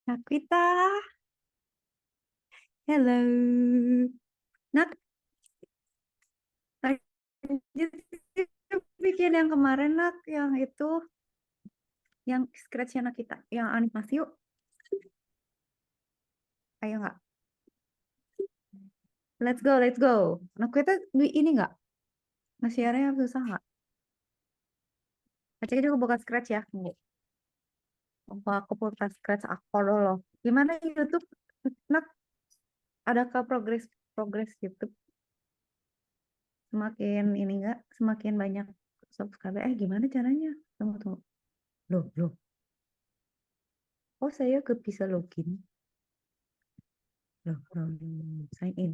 Naquita, hello. Nak, lanjut bikin yang kemarin nak, yang itu, yang scratch-nya Naquita, yang animasi yuk. Ayo nggak? Let's go, let's go. Naquita ini nggak? Nge-share-nya susah nggak? Aceh juga buka scratch ya. Tunggu. Aku buka scratch aku dulu. Gimana YouTube? Nak, adakah progres YouTube? Semakin ini enggak, semakin banyak subscriber. Gimana caranya? Tunggu. Loh. Oh, saya bisa login. Loh, sign in.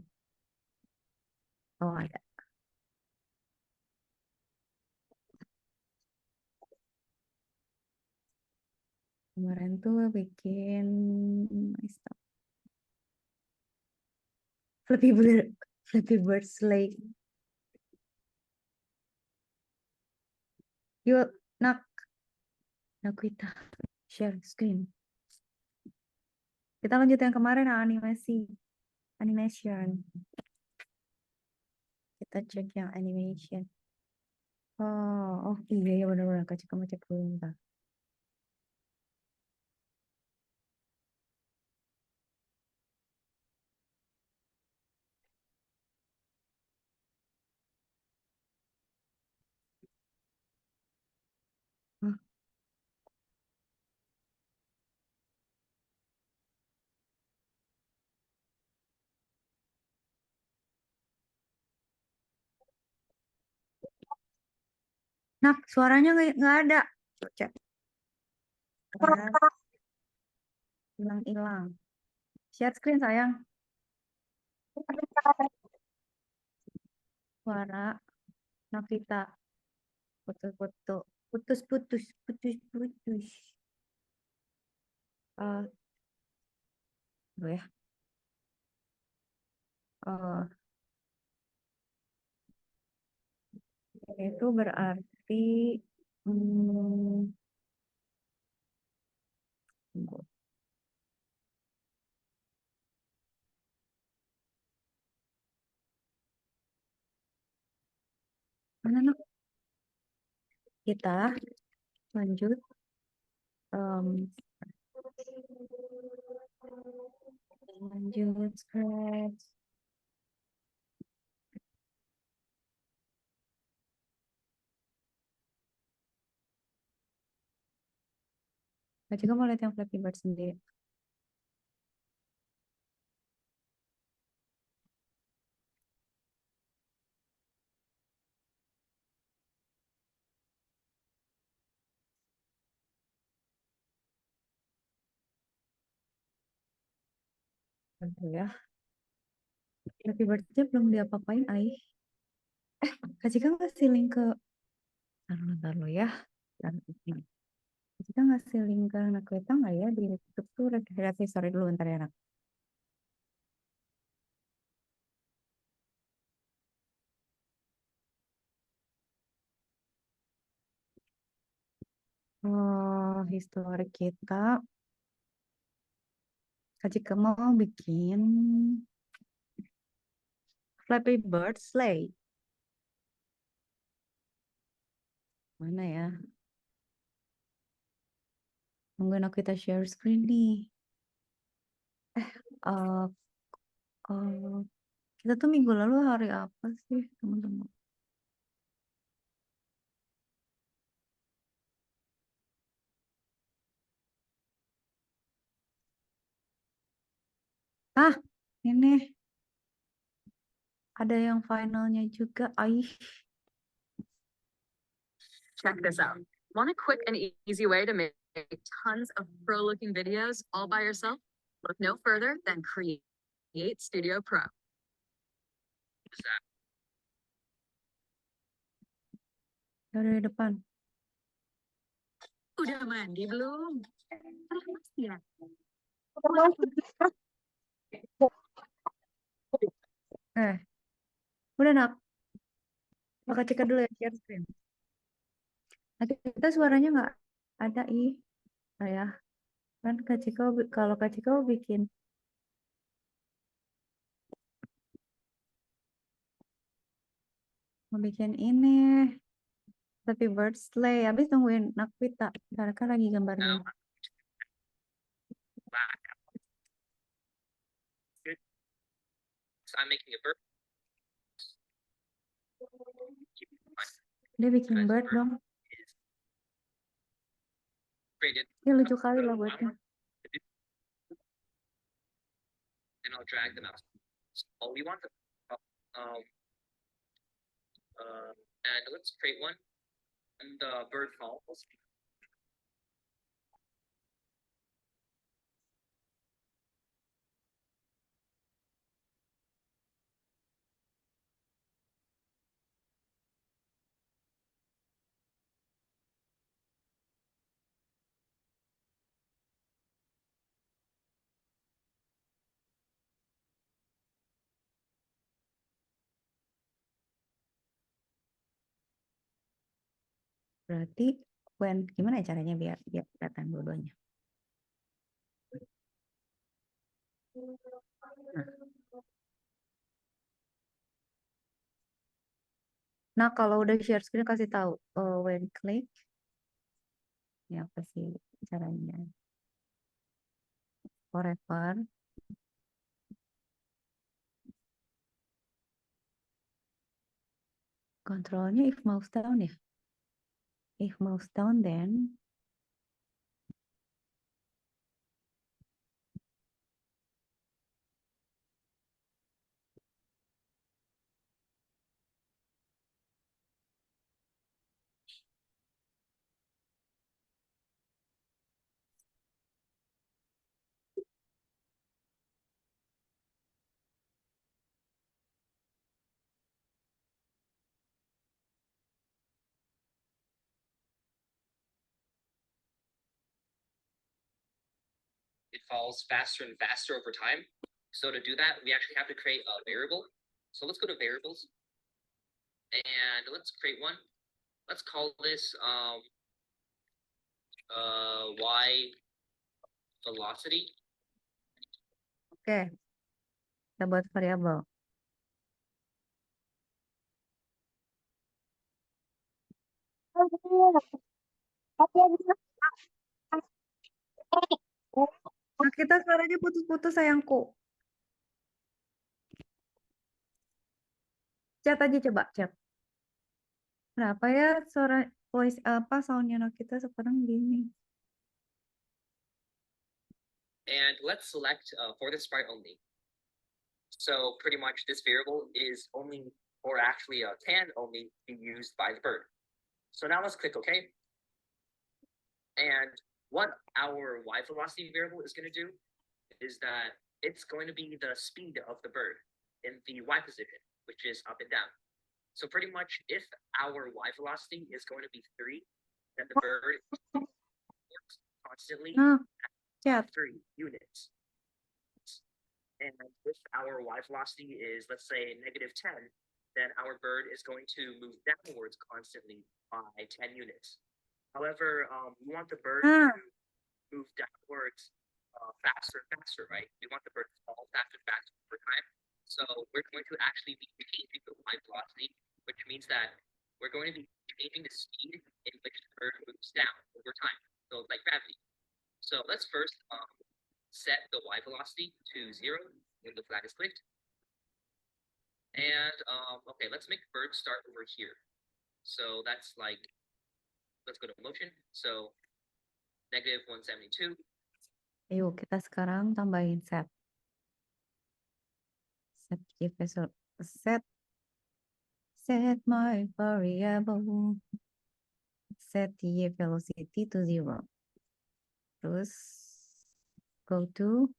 Oh, ada. Kemarin tuh bikin Flappy Bird Slay. Yuk, Naquita, share screen. Kita lanjut yang kemarin, animation. Kita cek yang animation. Oh iya benar-benar. Kamu cek dulu bentar. Hah? Nak, suaranya nggak ada. Cek. Hilang. Share screen sayang. Suara Naquita. Foto. Putus. Eh, Dulu ya. Itu berarti hmm, tunggu. Mana nak? Kita lanjut. Lanjut scratch. Kak juga mau lihat yang Flappy Bird sendiri. Bentar ya. Flappy Bird-nya belum diapa-apain, Ai. Kak Cika ngasih link ke... Ntar lo ya. Kak Cika ngasih link ke Naquita nggak ya di YouTube tuh? Sorry dulu bentar ya, Nak. Oh, historik kita. Kak Cika mau bikin Flappy Bird Sleigh. Mana ya? Nungguin aku kita share screen nih. Uh, kita tuh minggu lalu hari apa sih, teman-teman? Ini ada yang finalnya juga. Check this out. Want a quick and easy way to make tons of pro-looking videos all by yourself? Look no further than Create Studio Pro. Dari depan. Udah mandi belum? Eh, udah nak. Maka cek dulu ya share screen. Nanti kita suaranya nggak ada ih. Ayah, kan Kak Ciko, kalau Kak Ciko bikin mau bikin ini tapi bird slay habis tungguin Naquita mereka lagi gambarnya. Good. So I'm making a bird. Keep in mind, Dia bikin because bird bird dong. is created. Dia lucu kali loh buatnya. And I'll drag them out. So we want them. Um, and let's create one. And the bird falls. Berarti when gimana ya caranya biar biar datang dua-duanya. Nah, kalau udah share screen kasih tahu when click ya apa sih caranya. Forever. Kontrolnya if mouse down ya. If mouse down then It falls faster and faster over time. So to do that, we actually have to create a variable. So let's go to variables. And let's create one. Let's call this y velocity. oke. Kita buat variabel. Nah, kita suaranya putus-putus sayangku. Chat aja coba, chat. Kenapa ya suara voice apa soundnya kita sekarang gini? And let's select for the sprite only. So pretty much this variable is only, or actually can only be used by the bird. So now let's click OK. And what our y velocity variable is going to do is that it's going to be the speed of the bird in the y position, which is up and down. So pretty much if our y velocity is going to be 3, then the bird works constantly at 3 units. And if our y velocity is, let's say, -10, then our bird is going to move downwards constantly by 10 units. However, we want the bird to move downwards faster and faster, right? We want the bird to fall faster and faster over time. So we're going to actually be changing the y velocity, which means that we're going to be changing the speed in which the bird moves down over time. So like gravity. So let's first set the y velocity to 0 when the flag is clicked. And okay, let's make the bird start over here. So that's like, let's go to motion. So -172. Yuk, kita sekarang tambahin set. Set my variable. Set the velocity to 0. Terus go to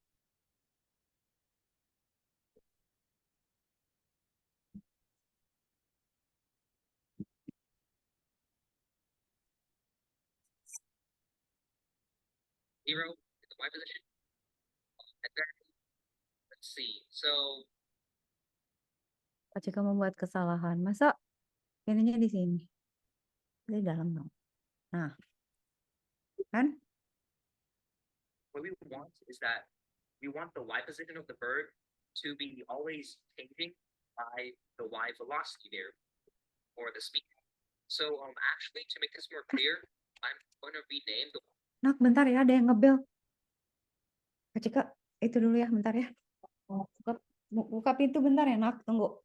Zero in the y position. And then let's see. So Jika membuat kesalahan, masa ininya di sini? Di dalam dong. Nah, kan? what we want is that we want the y position of the bird to be always changing by the y velocity there, or the speed. So actually, to make this more clear, I'm going to rename the. Nak, bentar ya, ada yang ngebel. Kak Cika, itu dulu ya, bentar ya. Buka, buka pintu bentar ya, Nak. Tunggu.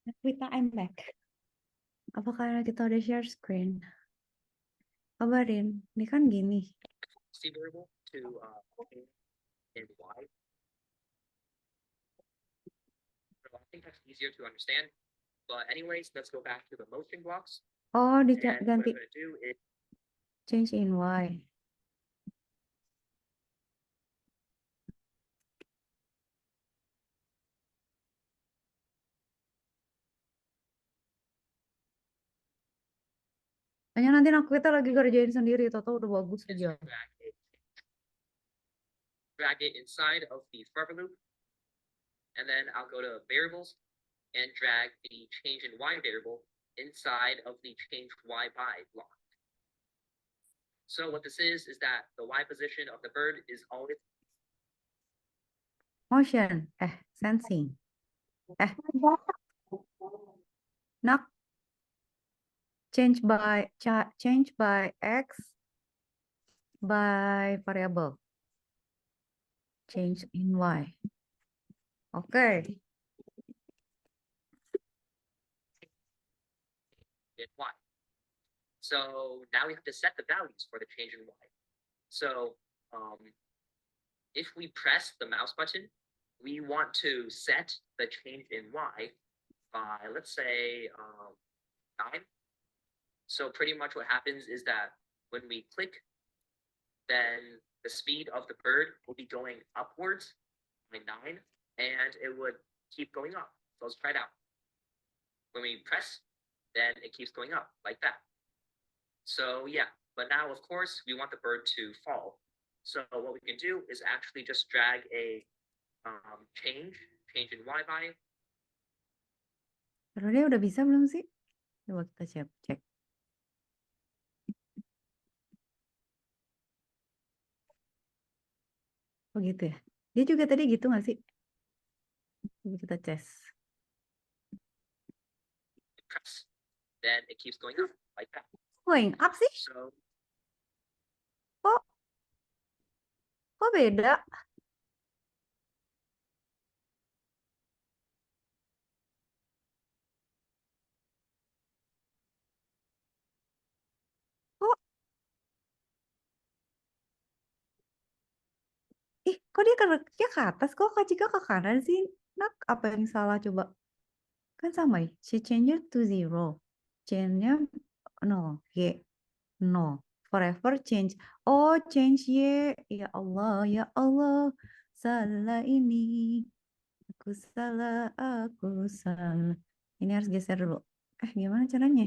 Naquita, I'm back. Apakah kita udah share screen? Kabarin, ini kan gini. Variable to in y. So I think that's easier to understand. But anyways, let's go back to the motion blocks. Oh, And what I'm diganti going to do is change in Y. Hanya nanti aku kita lagi kerjain sendiri, Toto udah bagus aja. drag it inside of the forever loop. And then I'll go to variables and drag the change in y variable inside of the change y by block. So what this is that the y position of the bird is always Motion, sensing. Nak, change by X by variable. Change in Y. Okay. in y. So now we have to set the values for the change in y. So if we press the mouse button, we want to set the change in y by, let's say, 9. So pretty much what happens is that when we click, then the speed of the bird will be going upwards by 9, and it would keep going up. So let's try it out. When we press, then it keeps going up like that. So yeah, but now of course we want the bird to fall. So what we can do is actually just drag a change in y by. Kalau dia udah bisa belum sih? Coba kita cek. Oh gitu ya. Dia juga tadi gitu nggak sih? Coba kita tes. Press, then it keeps going up like that. Going up sih? So Kok beda? Kok kok dia ke atas, kok Kak Cika ke kanan sih? Nak, apa yang salah coba? Kan sama ya, she change to 0. Change-nya 0, Y, 0. Forever change. Oh, change Y. Ya Allah, ya Allah. Salah ini. Aku salah, aku salah. Ini harus geser dulu. Gimana caranya?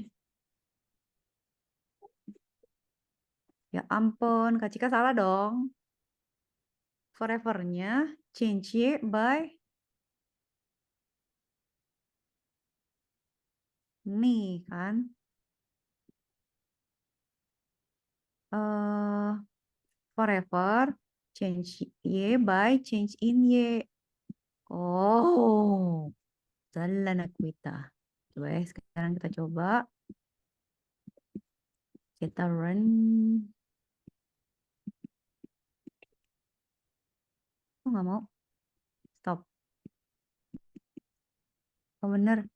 Ya ampun, Kak Cika salah dong. Forever-nya change Y by nih kan. eh forever change Y by change in Y. Oh, salah Naquita. Coba ya, sekarang kita coba. Kita run. Oh, nggak mau. Stop. Oh, bener.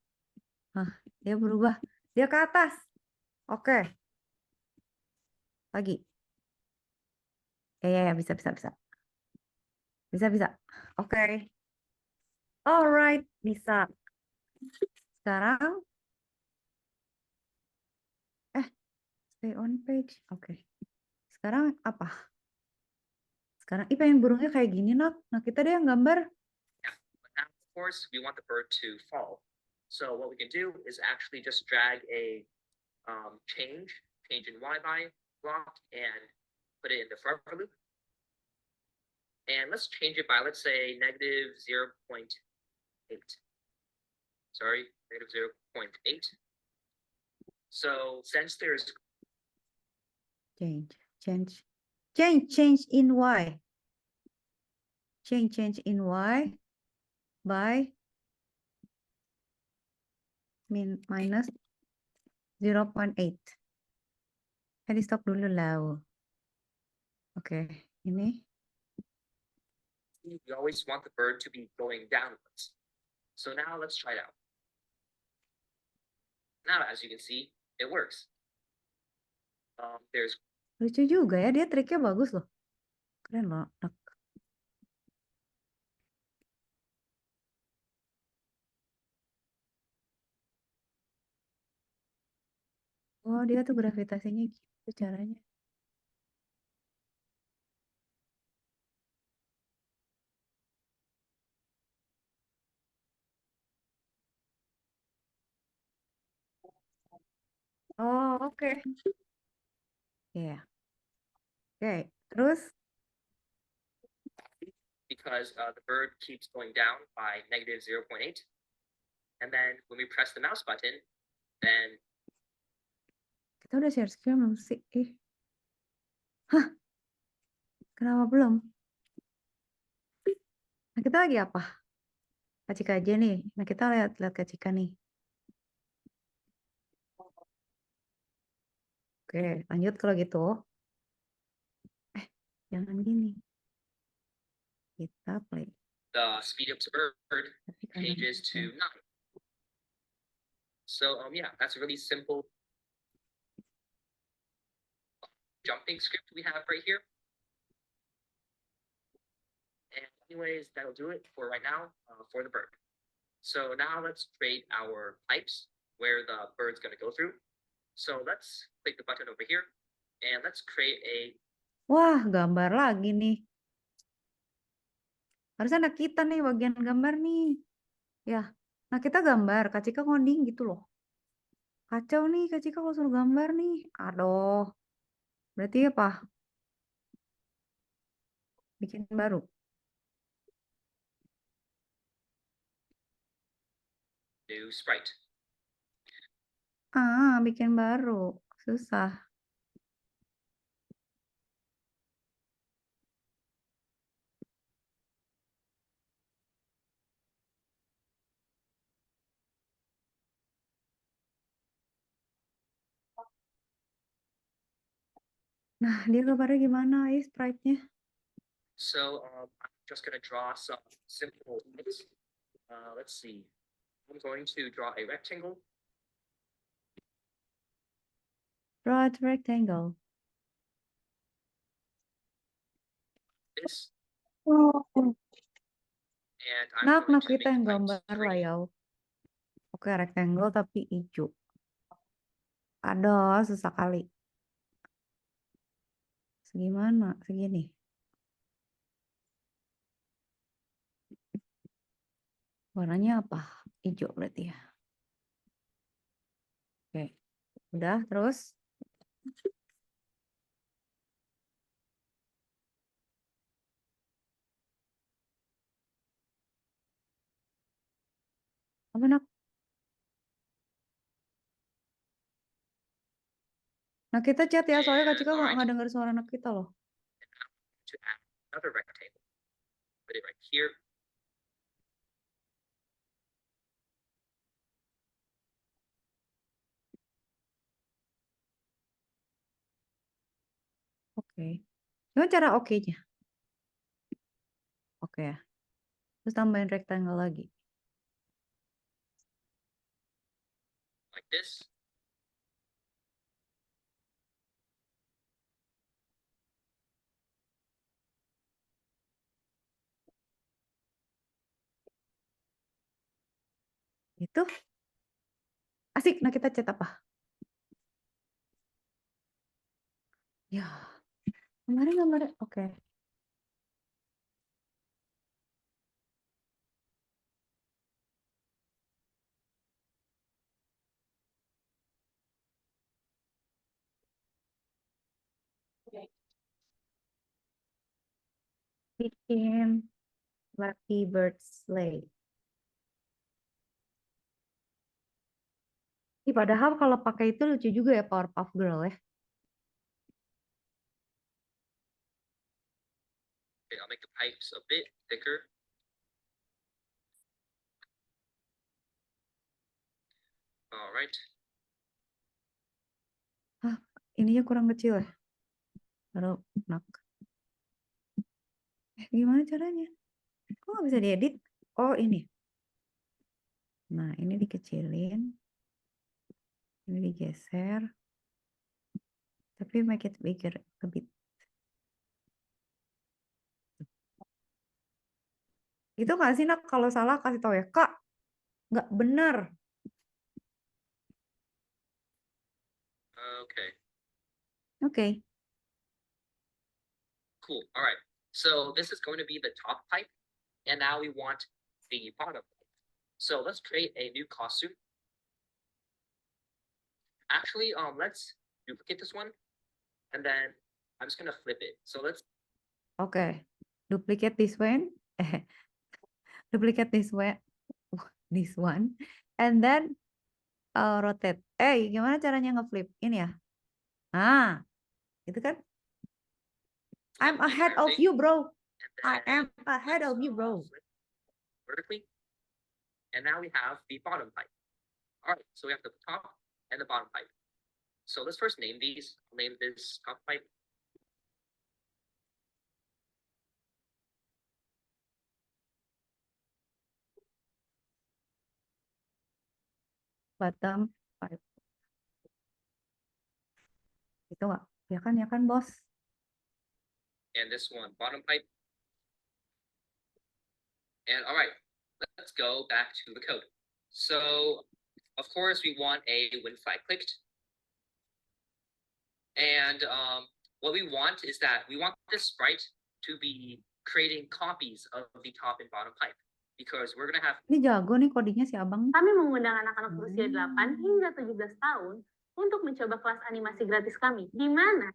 Hah, dia berubah. Dia ke atas. Oke, lagi. Ya, bisa, bisa, bisa. Bisa, bisa. Oke. Alright, bisa. Sekarang, eh, stay on page. Oke. Sekarang apa? Sekarang, pengen burungnya kayak gini, Nak. Nah, kita deh yang gambar. Yeah, but now of course we want the bird to fall. So what we can do is actually just drag a change in Y by block and put it in the forever loop. And let's change it by, let's say, negative 0.8. Sorry, negative 0.8. So since there's Change in Y. Change in Y by minus 0.8. Tadi stop dulu lah. Oke, ini. we always want the bird to be going downwards. So now let's try it out. Now, as you can see, it works. There's Lucu juga ya, dia triknya bagus loh. Keren loh. Nak. Oh, dia tuh gravitasinya gitu caranya. Oh, oke. Iya. Oke, terus because the bird keeps going down by negative 0.8. And then when we press the mouse button, then kita udah share screen belum sih? Hah, kenapa belum? Nah, kita lagi apa? Kak Cika aja nih. Nah, kita lihat Kak Cika nih. Oke, lanjut kalau gitu. Jangan gini. Kita play. the speed of the bird Tapi karena changes to 9. So yeah, that's a really simple jumping script we have right here. And anyways, that'll do it for right now for the bird. So now let's create our pipes where the bird's going to go through. So let's click the button over here and let's create a. Wah, gambar lagi nih. Harusnya anak kita nih bagian gambar nih. Ya, nah kita gambar. Kak Cika ngoding gitu loh. Kacau nih Kak Cika kalau suruh gambar nih. Aduh, berarti apa? Bikin baru. New sprite. Bikin baru. Susah. Nah, dia gambarnya gimana? Sprite-nya. So I'm just going to draw some simple things. Let's see. I'm going to draw a rectangle. Draw a rectangle. This. Oh. And I'm Nah, going to kita make yang the pipes gambar lah green. ya. Oke, rectangle tapi hijau. Aduh, susah kali. Segimana? Segini. Warnanya apa? Hijau berarti ya. Oke. Udah, terus. Apa nak? Nakita chat ya, soalnya Kak And, Cika all right, nggak dengar suara Nakita loh. to add another rectangle, put it right here. Oke. Gimana cara oke-nya? Oke ya. Terus tambahin rectangle lagi. Like this. Itu asik. Nah kita chat apa? Ya, kemarin. Oke. Bikin Lucky Bird Sleigh. Padahal kalau pakai itu lucu juga ya Powerpuff Girl ya. Okay, I'll make the pipes a bit thicker. All right. Hah, ininya kurang kecil ya. Taruh nak. Gimana caranya? Kok nggak bisa diedit? Oh ini. Nah ini dikecilin. Ini digeser. Tapi make it bigger a bit. Itu nggak sih nak? Kalau salah kasih tahu ya. Kak, nggak benar. Okay. Oke. Cool. All right. So this is going to be the top pipe, and now we want the bottom pipe. So let's create a new costume. Actually, let's duplicate this one, and then I'm just gonna flip it. So let's. Oke. Duplicate this one. Duplicate this one. This one. And then rotate. Gimana caranya ngeflip? Ini ya. Ah, itu kan. I'm ahead of you, bro. I am ahead of you, bro. Vertically. And now we have the bottom pipe. All right, so we have the top and the bottom pipe. So let's first name these. I'll name this top pipe. Bottom pipe. Itu nggak? Ya kan, bos. And this one, bottom pipe. And all right, let's go back to the code. So, of course, we want a when flag clicked. And what we want is that we want this sprite to be creating copies of the top and bottom pipe. Because we're going to have... Ini jago nih kodenya si abang. Kami mengundang anak-anak berusia 8 hingga 17 tahun untuk mencoba kelas animasi gratis kami, di mana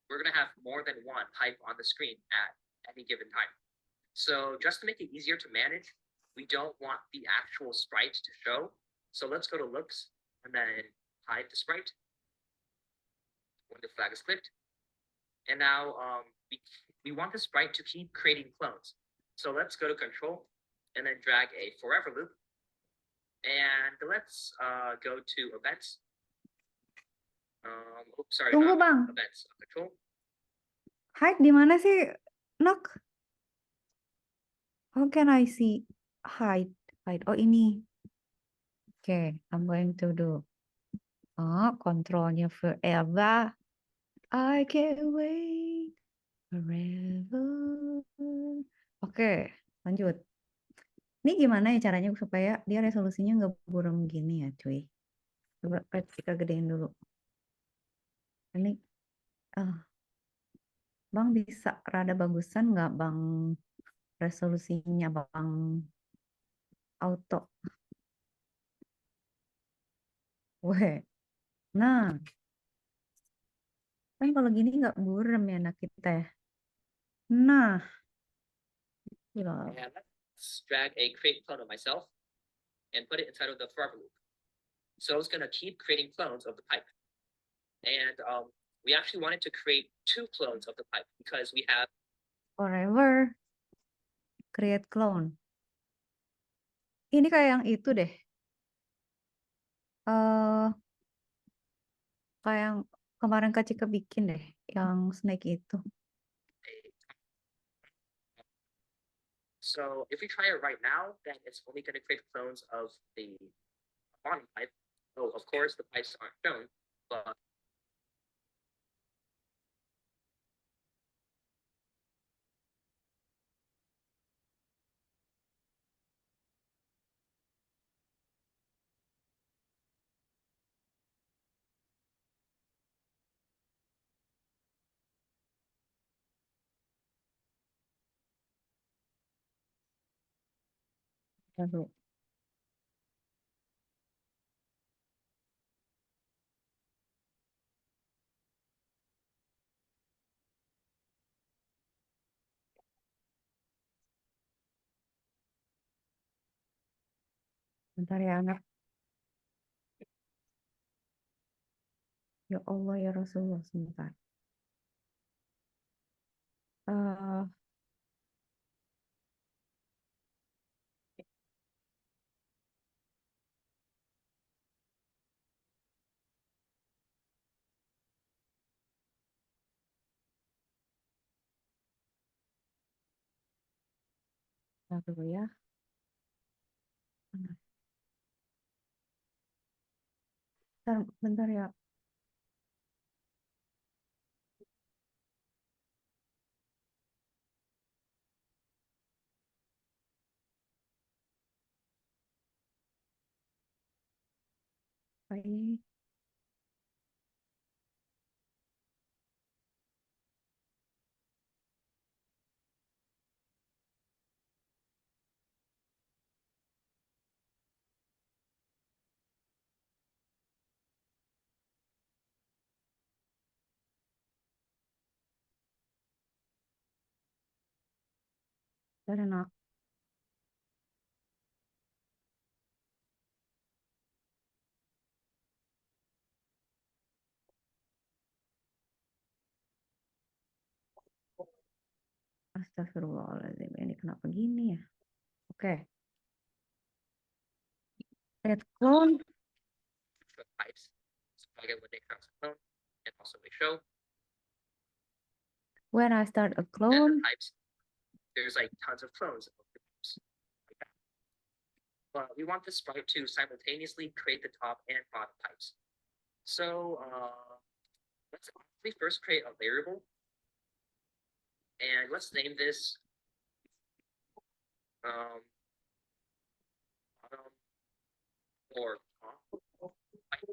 we're going to have more than one pipe on the screen at any given time. So just to make it easier to manage, we don't want the actual sprite to show. So let's go to looks and then hide the sprite when the flag is clicked. And now we want the sprite to keep creating clones. So let's go to control and then drag a forever loop. And let's go to events. Tunggu bang. Events control. Hide di mana sih, Nok? How can I see hide? Oh ini. Okay, I'm going to do. Controlnya forever. I can't wait forever. Oke, lanjut. Ini gimana ya caranya supaya dia resolusinya nggak buram gini ya, cuy? Coba kita gedein dulu. Ini, Bang bisa rada bagusan nggak Bang resolusinya Bang auto? Weh, nah kan kalau gini nggak buram ya anak kita ya. Nah, And let's drag a create clone of myself and put it inside of the forever loop. So it's going to keep creating clones of the pipe. And we actually wanted to create two clones of the pipe because we have Forever create clone. Ini kayak yang itu deh. Kayak yang kemarin Kak Cika bikin deh, yang snake itu. so if we try it right now, then it's only going to create clones of the bottom pipe. So of course the pipes aren't shown, but Lalu, bentar ya anak. Ya Allah ya Rasulullah sebentar. Eh, bentar dulu ya. Bentar ya. Baik. Bentar ya, nak. Astagfirullahaladzim, ini kenapa gini ya? Oke. Create clone. the pipes. So again, when they cross the clone, and also we show When I start a and the clone, pipes. There's like tons of clones of the pipes. Like that. But we want the sprite to simultaneously create the top and bottom pipes. So let's actually first create a variable, and let's name this bottom or top pipe.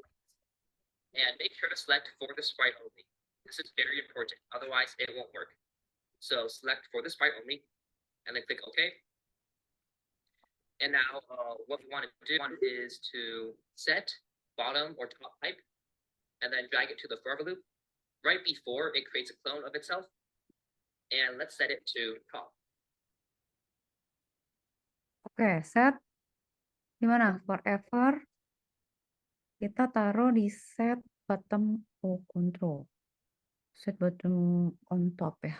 And make sure to select for the sprite only. This is very important, otherwise it won't work. So select for the sprite only, and then click OK. And now what we want to do is to set bottom or top pipe, and then drag it to the forever loop right before it creates a clone of itself. And let's set it to top. oke, set. Gimana? Forever. Kita taruh di set bottom control. Set bottom on top ya.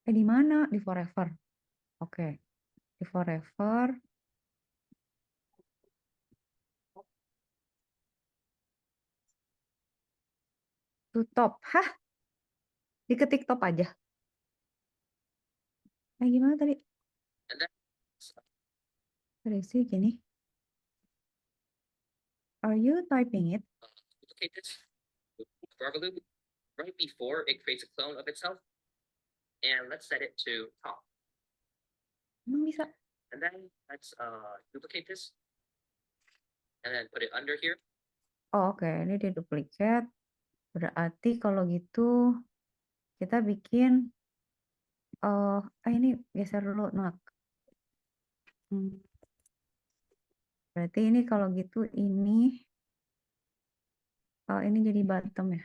Di mana? Di forever. Oke. Di forever. To top. Hah? Diketik top aja. Gimana tadi? And then Tadi sih gini. Are you typing it? duplicate this forever loop right before it creates a clone of itself. And let's set it to top. Emang bisa? And then let's duplicate this and then put it under here. Oh, oke. Ini di duplicate. Berarti kalau gitu kita bikin ini geser dulu, nak. Berarti ini kalau gitu ini jadi bottom ya.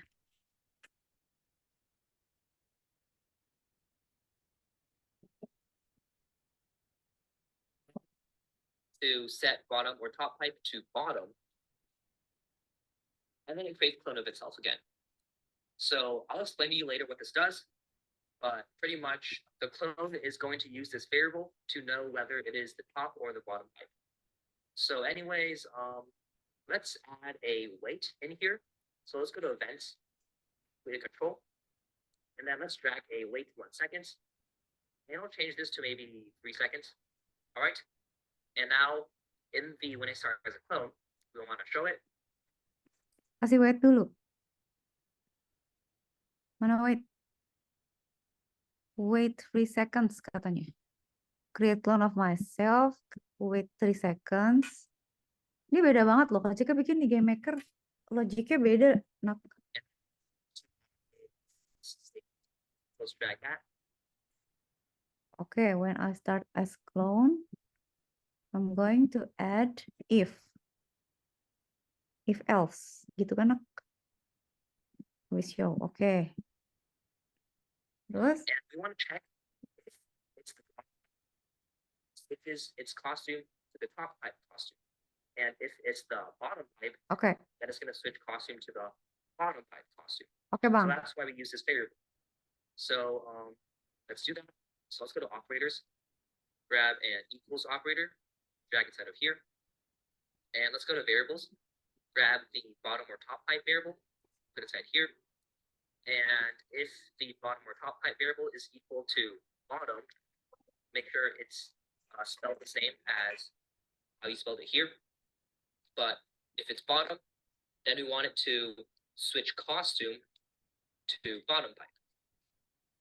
To set bottom or top pipe to bottom. And then it creates a clone of itself again. So I'll explain to you later what this does, but pretty much the clone is going to use this variable to know whether it is the top or the bottom pipe. So anyways, let's add a wait in here. So let's go to events, wait control, and then let's drag a wait 1 second. And I'll change this to maybe 3 seconds. All right. And now in the when I start as a clone, we want to show it. Kasih wait dulu. Mana wait? Wait 3 seconds katanya. Create clone of myself. Wait 3 seconds. Ini beda banget loh. Kalau Cika bikin di Game Maker, logiknya beda. Nah, Let's drag that. okay, when I start as clone, I'm going to add if else, gitu kan? Nak? We show, okay. Terus, And we want to check if it's the top, if it's costume to the top pipe costume. And if it's the bottom pipe, okay, then it's going to switch costume to the bottom pipe costume. okay So bang. that's why we use this variable. So let's do that. So let's go to operators, grab an equals operator, drag it out of here. And let's go to variables, grab the bottom or top pipe variable, put it inside here. And if the bottom or top pipe variable is equal to bottom, make sure it's spelled the same as how you spelled it here. But if it's bottom, then we want it to switch costume to bottom pipe.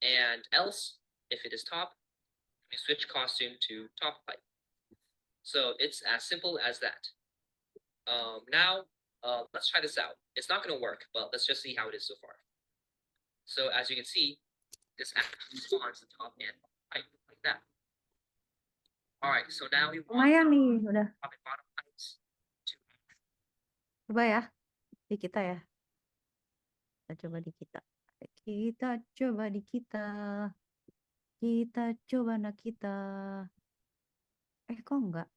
And else, if it is top, we switch costume to top pipe. So it's as simple as that. Now, let's try this out. It's not going to work, but let's just see how it is so far. So as you can see, this actually spawns the top and pipe like that. All right, so now we want Lumayan nih, udah. top and bottom pipes to Coba ya, di kita ya. Kita coba di kita. Kita coba di kita. Kita coba Naquita. Kok enggak?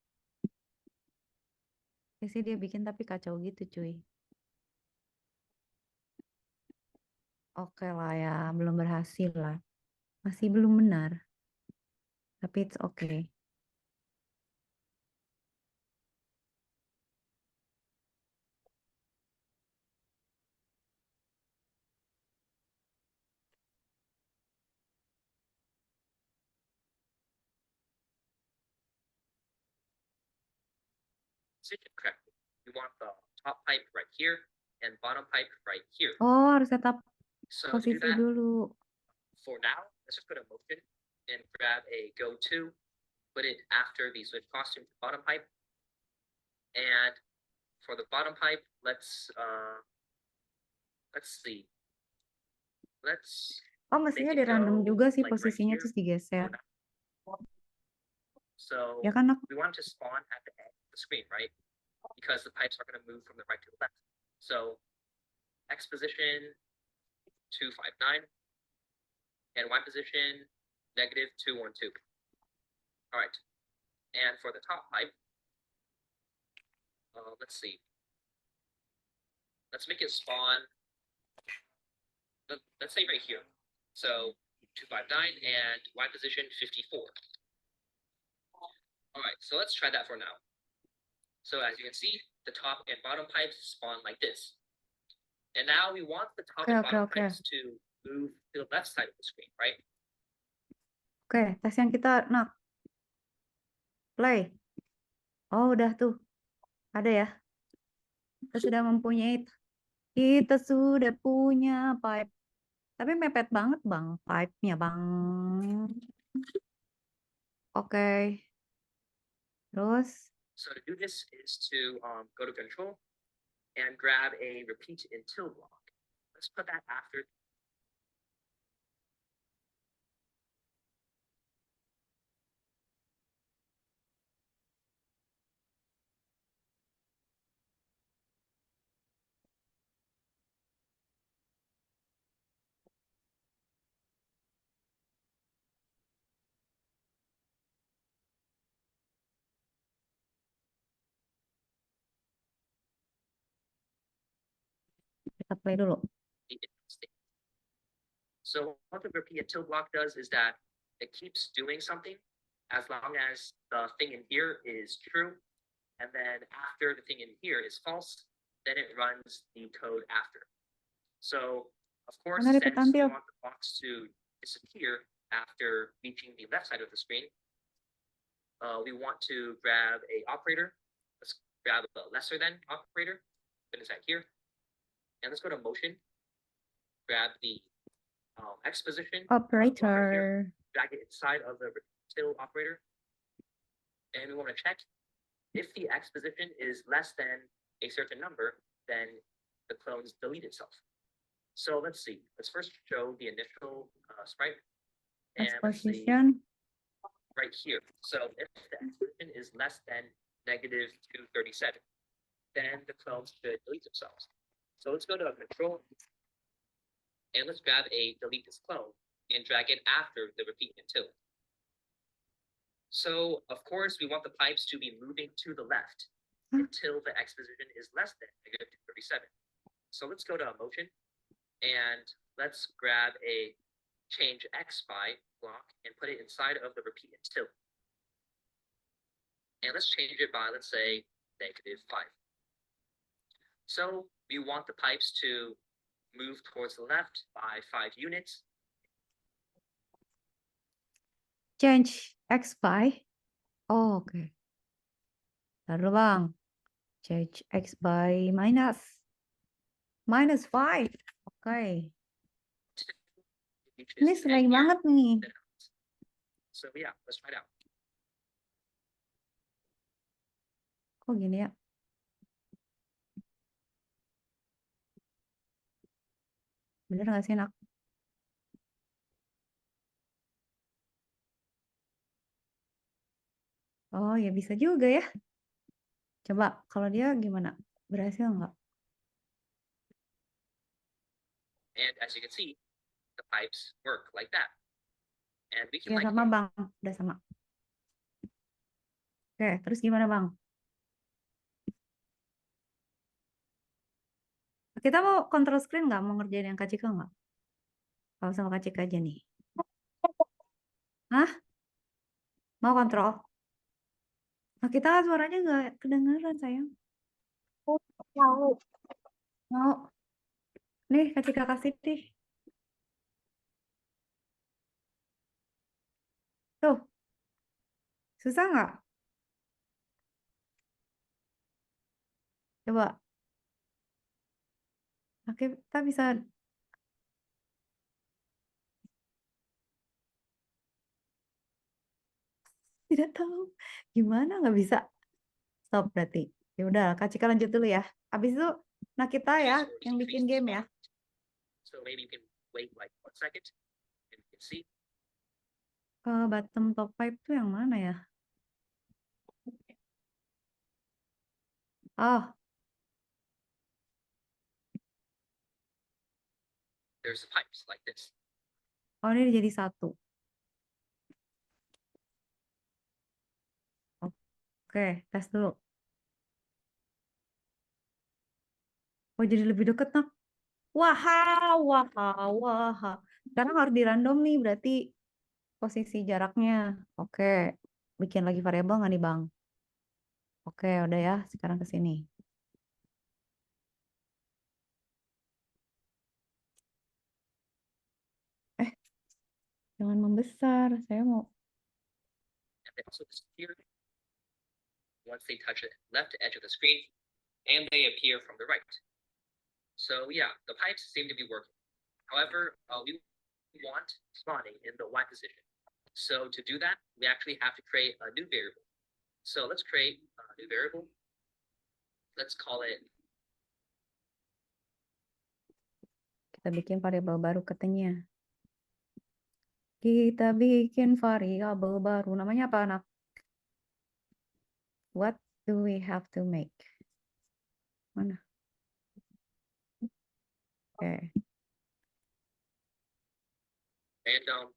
Sih dia bikin tapi kacau gitu cuy. Oke lah ya, belum berhasil lah. Masih belum benar. Tapi it's okay. switch it correctly. You want the top pipe right here and bottom pipe right here. Oh, harus setup So to do posisi that, dulu. for now, let's just go to motion and grab a go to, put it after the switch costume to bottom pipe. And for the bottom pipe, let's see. Let's Oh, mestinya make di it random go juga sih like right posisinya here. terus digeser. So Ya kan, Nak? we want to spawn at the end of the screen, right? Because the pipes are going to move from the right to the left. So X position 259 and Y position -212. All right. And for the top pipe, let's see. Let's make it spawn. Let's say right here. So 259 and Y position 54. All right, so let's try that for now. So as you can see, the top and bottom pipes spawn like this. And now we want the top and bottom pipes to move to the left side of the screen, right? Oke, tes yang kita nak play. Oh, udah tuh. Ada ya. Kita sudah mempunyai. Kita sudah punya pipe. Tapi mepet banget, Bang. Pipe-nya, Bang. Oke. Terus. So to do this is to go to control and grab a repeat until block. Let's put that after. Kita play dulu. So what the repeat until block does is that it keeps doing something as long as the thing in here is true, and then after the thing in here is false, then it runs the code after. So of course, Mana since repeat we tampil? want the box to disappear after reaching the left side of the screen, we want to grab a operator. Let's grab a lesser than operator. Put inside here, and let's go to motion. Grab the X position Operator. drag it inside of the till operator, and we want to check if the X position is less than a certain number, then the clones delete itself. So let's see. Let's first show the initial sprite, and let's see Exposition. right here. So if the X position is less than -237, then the clones should delete themselves. So let's go to control, and let's grab a delete this clone and drag it after the repeat until. So of course we want the pipes to be moving to the left until the X position is less than -237. So let's go to motion, and let's grab a change X by block and put it inside of the repeat until. And let's change it by, let's say, -5. So we want the pipes to move towards the left by 5 units. Change X by. Oh, oke. Taruh bang. Change X by -5. Oke. Ini sering banget nih. So yeah, let's try it out. Kok gini ya? Bener nggak sih, Nak? Oh ya bisa juga ya. Coba kalau dia gimana? Berhasil nggak? And as you can see, the pipes work like that. And we can Ya sama bang, udah sama. Oke, terus gimana bang? Kita mau control screen nggak? Mau ngerjain yang KCK nggak? Kalau sama KCK aja nih. Hah? Mau kontrol? Nah, kita suaranya nggak kedengaran sayang. Mau. Mau. Nih, KCK kasih nih. Tuh. Susah nggak? Coba. Oke, kita bisa. Tidak tahu. Gimana nggak bisa? Stop berarti. Ya udah, KCK lanjut dulu ya. Habis itu, nah kita ya, yang bikin game ya. So maybe you can wait like 1 second and you can see. Bottom top pipe tuh yang mana ya? Oh, There's the pipes like this. oh ini jadi satu. Oke, tes dulu. Oh jadi lebih deket nak. Wah, wah. Sekarang harus di random nih berarti posisi jaraknya. Oke, bikin lagi variabel nggak nih bang? Oke, udah ya. Sekarang ke sini. Jangan membesar. Saya mau. And they also disappear once they touch the left edge of the screen, and they appear from the right. So yeah, the pipes seem to be working. However, we want spawning in the Y position. So to do that, we actually have to create a new variable. So let's create a new variable. Let's call it. Kita bikin variabel baru katanya. Kita bikin variabel baru. Namanya apa anak? What do we have to make? Mana? Oke. Random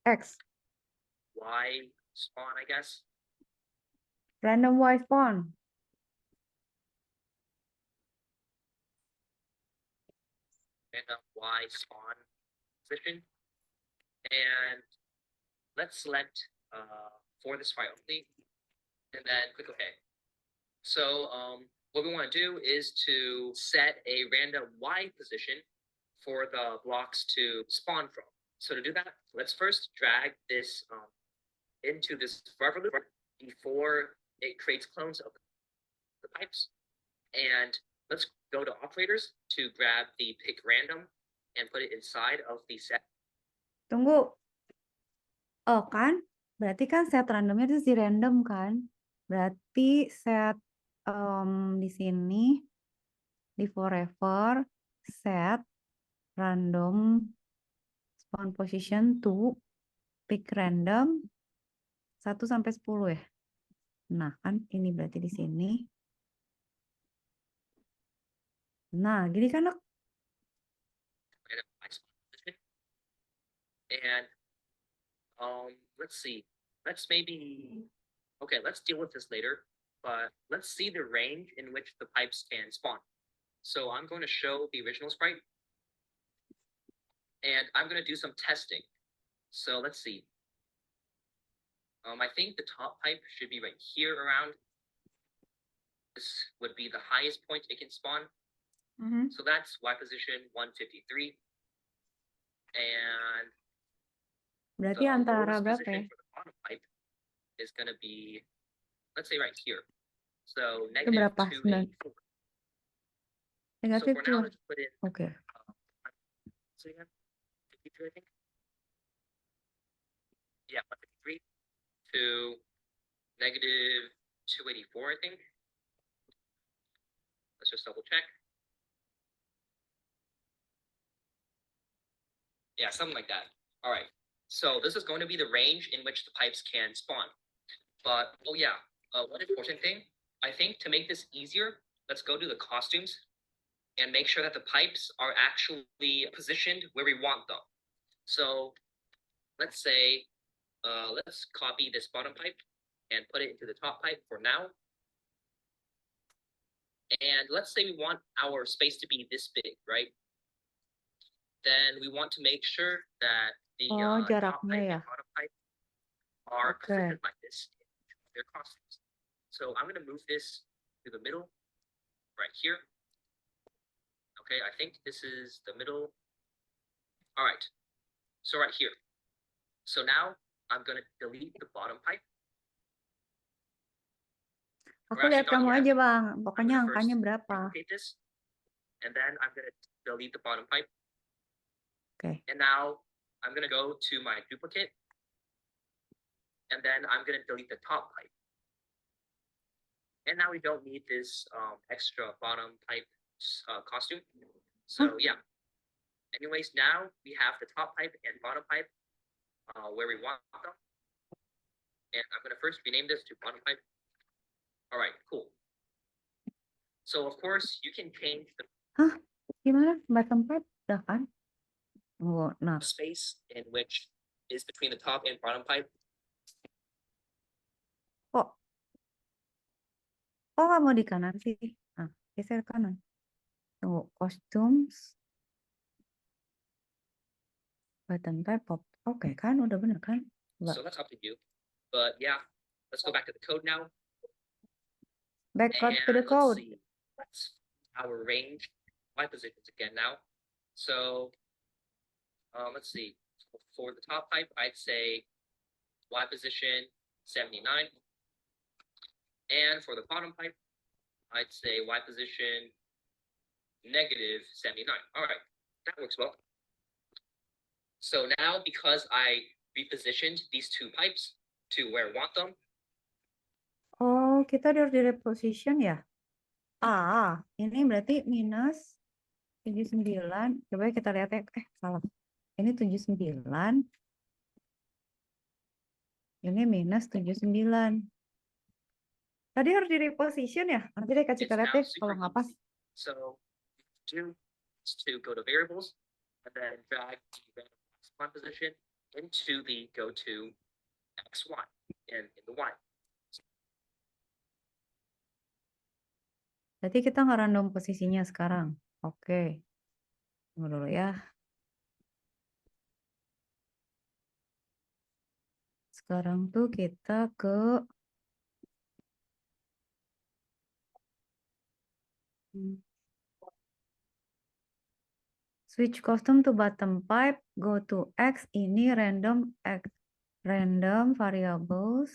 X. Y spawn, I guess. Random Y spawn. random Y spawn position. And let's select for this file only, and then click OK. So what we want to do is to set a random Y position for the blocks to spawn from. So to do that, let's first drag this into this forever loop before it creates clones of the pipes. And let's go to operators to grab the pick random and put it inside of the set. Tunggu. Oh kan? Berarti kan set randomnya itu di random kan? Berarti set di sini di forever set random spawn position to pick random 1 sampai 10 ya. Nah, kan ini berarti di sini. Nah, gini kan And let's see. Let's maybe let's deal with this later, but let's see the range in which the pipes can spawn. So I'm going to show the original sprite, and I'm going to do some testing. So let's see. I think the top pipe should be right here around. This would be the highest point it can spawn. So that's Y position 153. And berarti the antara lowest berapa position ya? for the bottom pipe is going to be, let's say right here. So Itu negative berapa? 284. So Negatif for now, 2. let's put in, Oke. so yeah, 53, I think. Yeah, 153 to negative 284, I think. Let's just double check. Yeah, something like that. All right. So this is going to be the range in which the pipes can spawn. But, oh yeah, one important thing, I think to make this easier, let's go to the costumes and make sure that the pipes are actually positioned where we want them. So let's say, let's copy this bottom pipe and put it into the top pipe for now. And let's say we want our space to be this big, right? Then we want to make sure that the top pipe and bottom pipe are positioned like this in their costumes. So I'm going to move this to the middle, right here. Okay, I think this is the middle. All right, so right here. So now I'm going to delete the bottom pipe. Aku lihat kamu aja, Bang. Pokoknya angkanya berapa? This, and then I'm going to delete the bottom pipe. Okay. And now I'm going to go to my duplicate. And then I'm going to delete the top pipe. And now we don't need this extra bottom pipe costume. So yeah. Anyways, now we have the top pipe and bottom pipe where we want them. And I'm going to first rename this to bottom pipe. All right, cool. So of course you can change the Gimana? Bottom pipe udah kan? Oh, nah. Space in which is between the top and bottom pipe. Kok kamu di kanan sih? Nah, geser kanan. Tunggu, costumes. Bottom pipe pop. Oke, kan? Udah bener kan? Coba. So that's up to you. But yeah, let's go back to the code now. Back to the code. Let's our range Y positions again now. So let's see. For the top pipe, I'd say Y position 79. And for the bottom pipe, I'd say Y position negative 79. All right, that works well. So now because I repositioned these two pipes to where I want them. Oh, kita harus di reposition ya? Ini berarti minus 79. Coba kita lihat ya. Salah. Ini 79. Ini minus 79. Tadi harus di reposition ya? Nanti deh kasih lihat deh kalau nggak pas. So, do is to go to variables and then drag the x1 position into the go to x1 in the y. Berarti kita nggak random posisinya sekarang. Oke. Tunggu dulu ya. Sekarang tuh kita ke switch custom to bottom pipe, go to X, ini random X, random variables,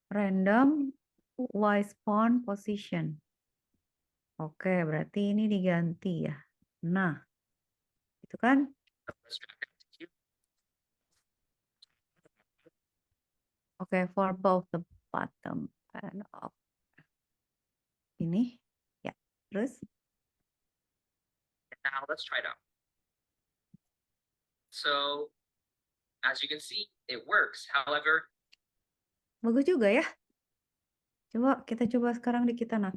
random Y spawn position. Oke, berarti ini diganti ya. Nah, itu kan. Let's drag that to here. Oke, for both the bottom and up. Ini, ya. Terus, And now let's try it out. So, as you can see, it works. However, bagus juga ya. Kita coba sekarang di kita nak.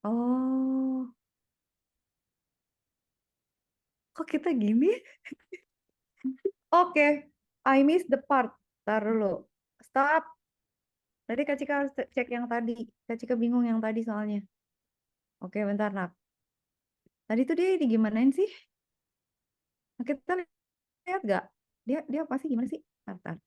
Oh, kok kita gini? Oke, I miss the part. Taruh dulu. Stop. Tadi Kak Cika harus cek yang tadi. Kak Cika bingung yang tadi soalnya. Oke, bentar nak. Tadi tuh dia digimanain sih? Nah, kita lihat gak? Dia pasti gimana sih? Tar.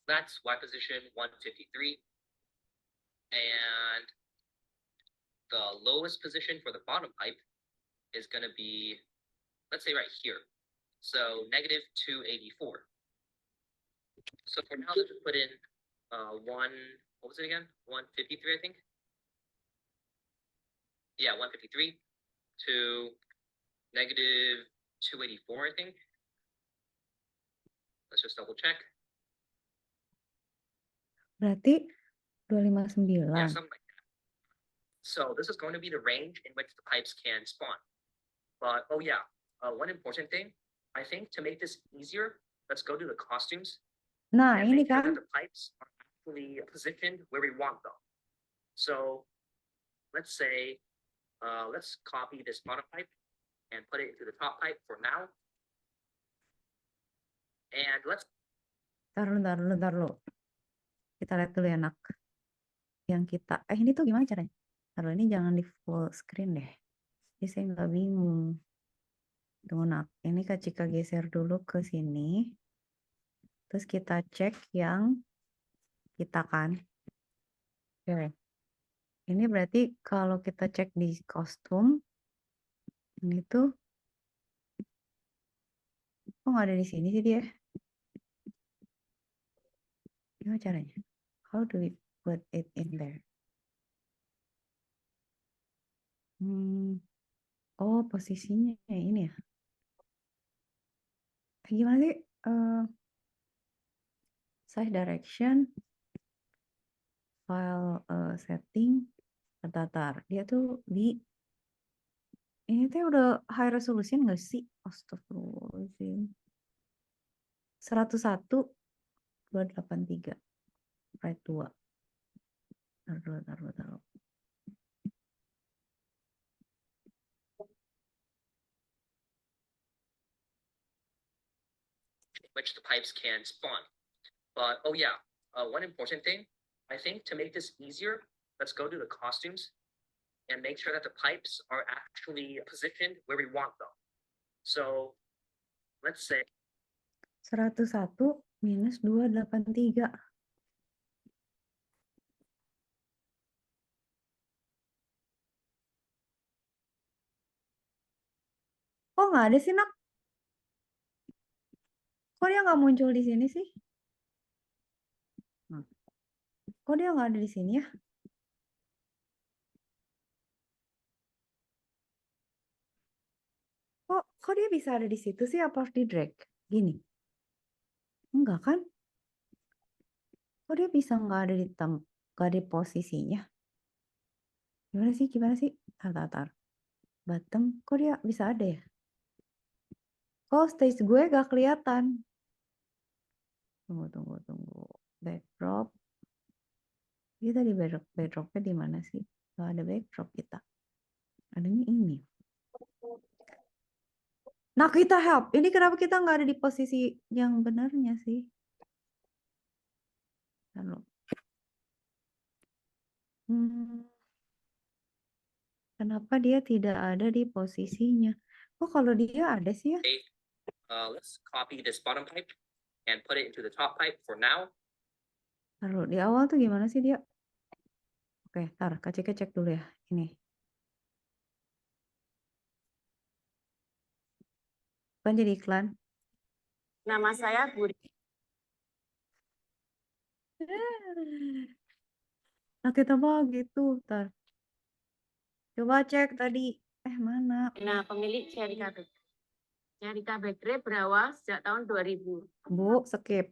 that's Y position 153. And the lowest position for the bottom pipe is going to be, let's say right here. So negative 284. So for now, let's put in what was it again? 153, I think. Yeah, 153 to negative 284, I think. Let's just double check. Berarti Yeah, 259. something like that. So this is going to be the range in which the pipes can spawn. But oh yeah, one important thing, I think to make this easier, let's go to the costumes Nah, and ini make sure kan. that the pipes are actually positioned where we want them. So let's say, let's copy this bottom pipe and put it into the top pipe for now. And let's Taruh dulu. Kita lihat dulu ya, nak. Yang kita, ini tuh gimana caranya? Taruh ini jangan di full screen deh. Jadi saya nggak bingung. Tunggu nak, ini Kak Cika geser dulu ke sini. Terus kita cek yang kita kan. Oke. Ini berarti kalau kita cek di kostum, ini tuh, kok nggak ada di sini sih dia? Gimana caranya? How do we put it in there? Oh, posisinya ini ya. Gimana sih? Size direction, file setting, tatar. Dia tuh di ini tuh udah high resolution nggak sih? Astagfirullahaladzim. 101.283 right 2. Taruh. which the pipes can spawn. But oh yeah, one important thing, I think to make this easier, let's go to the costumes and make sure that the pipes are actually positioned where we want them. So let's say 101 minus 283. Kok nggak ada sih, nak? Kok dia nggak muncul di sini sih? Kok dia nggak ada di sini ya? Kok dia bisa ada di situ sih? Apa harus di drag? Gini. Enggak kan? Kok dia bisa nggak ada nggak di posisinya? Gimana sih? Tar. Bottom, kok dia bisa ada ya? Kok stage gue gak kelihatan? Tunggu. Backdrop. Kita di backdropnya di mana sih? Gak ada backdrop kita. Adanya ini. Nah, kita help. Ini kenapa kita nggak ada di posisi yang benarnya sih? Lalu. Kenapa dia tidak ada di posisinya? Oh, kalau dia ada sih ya. Okay, let's copy this bottom pipe and put it into the top pipe for now. Lalu di awal tuh gimana sih dia? Oke, ntar cek dulu ya. Ini. Kan jadi iklan. Nama saya Budi. Naquita mah gitu. Ntar. Coba cek tadi. Mana? Nah, pemilik Syarika Bakery. Syarika Bakery berawal sejak tahun 2000. Bu, skip.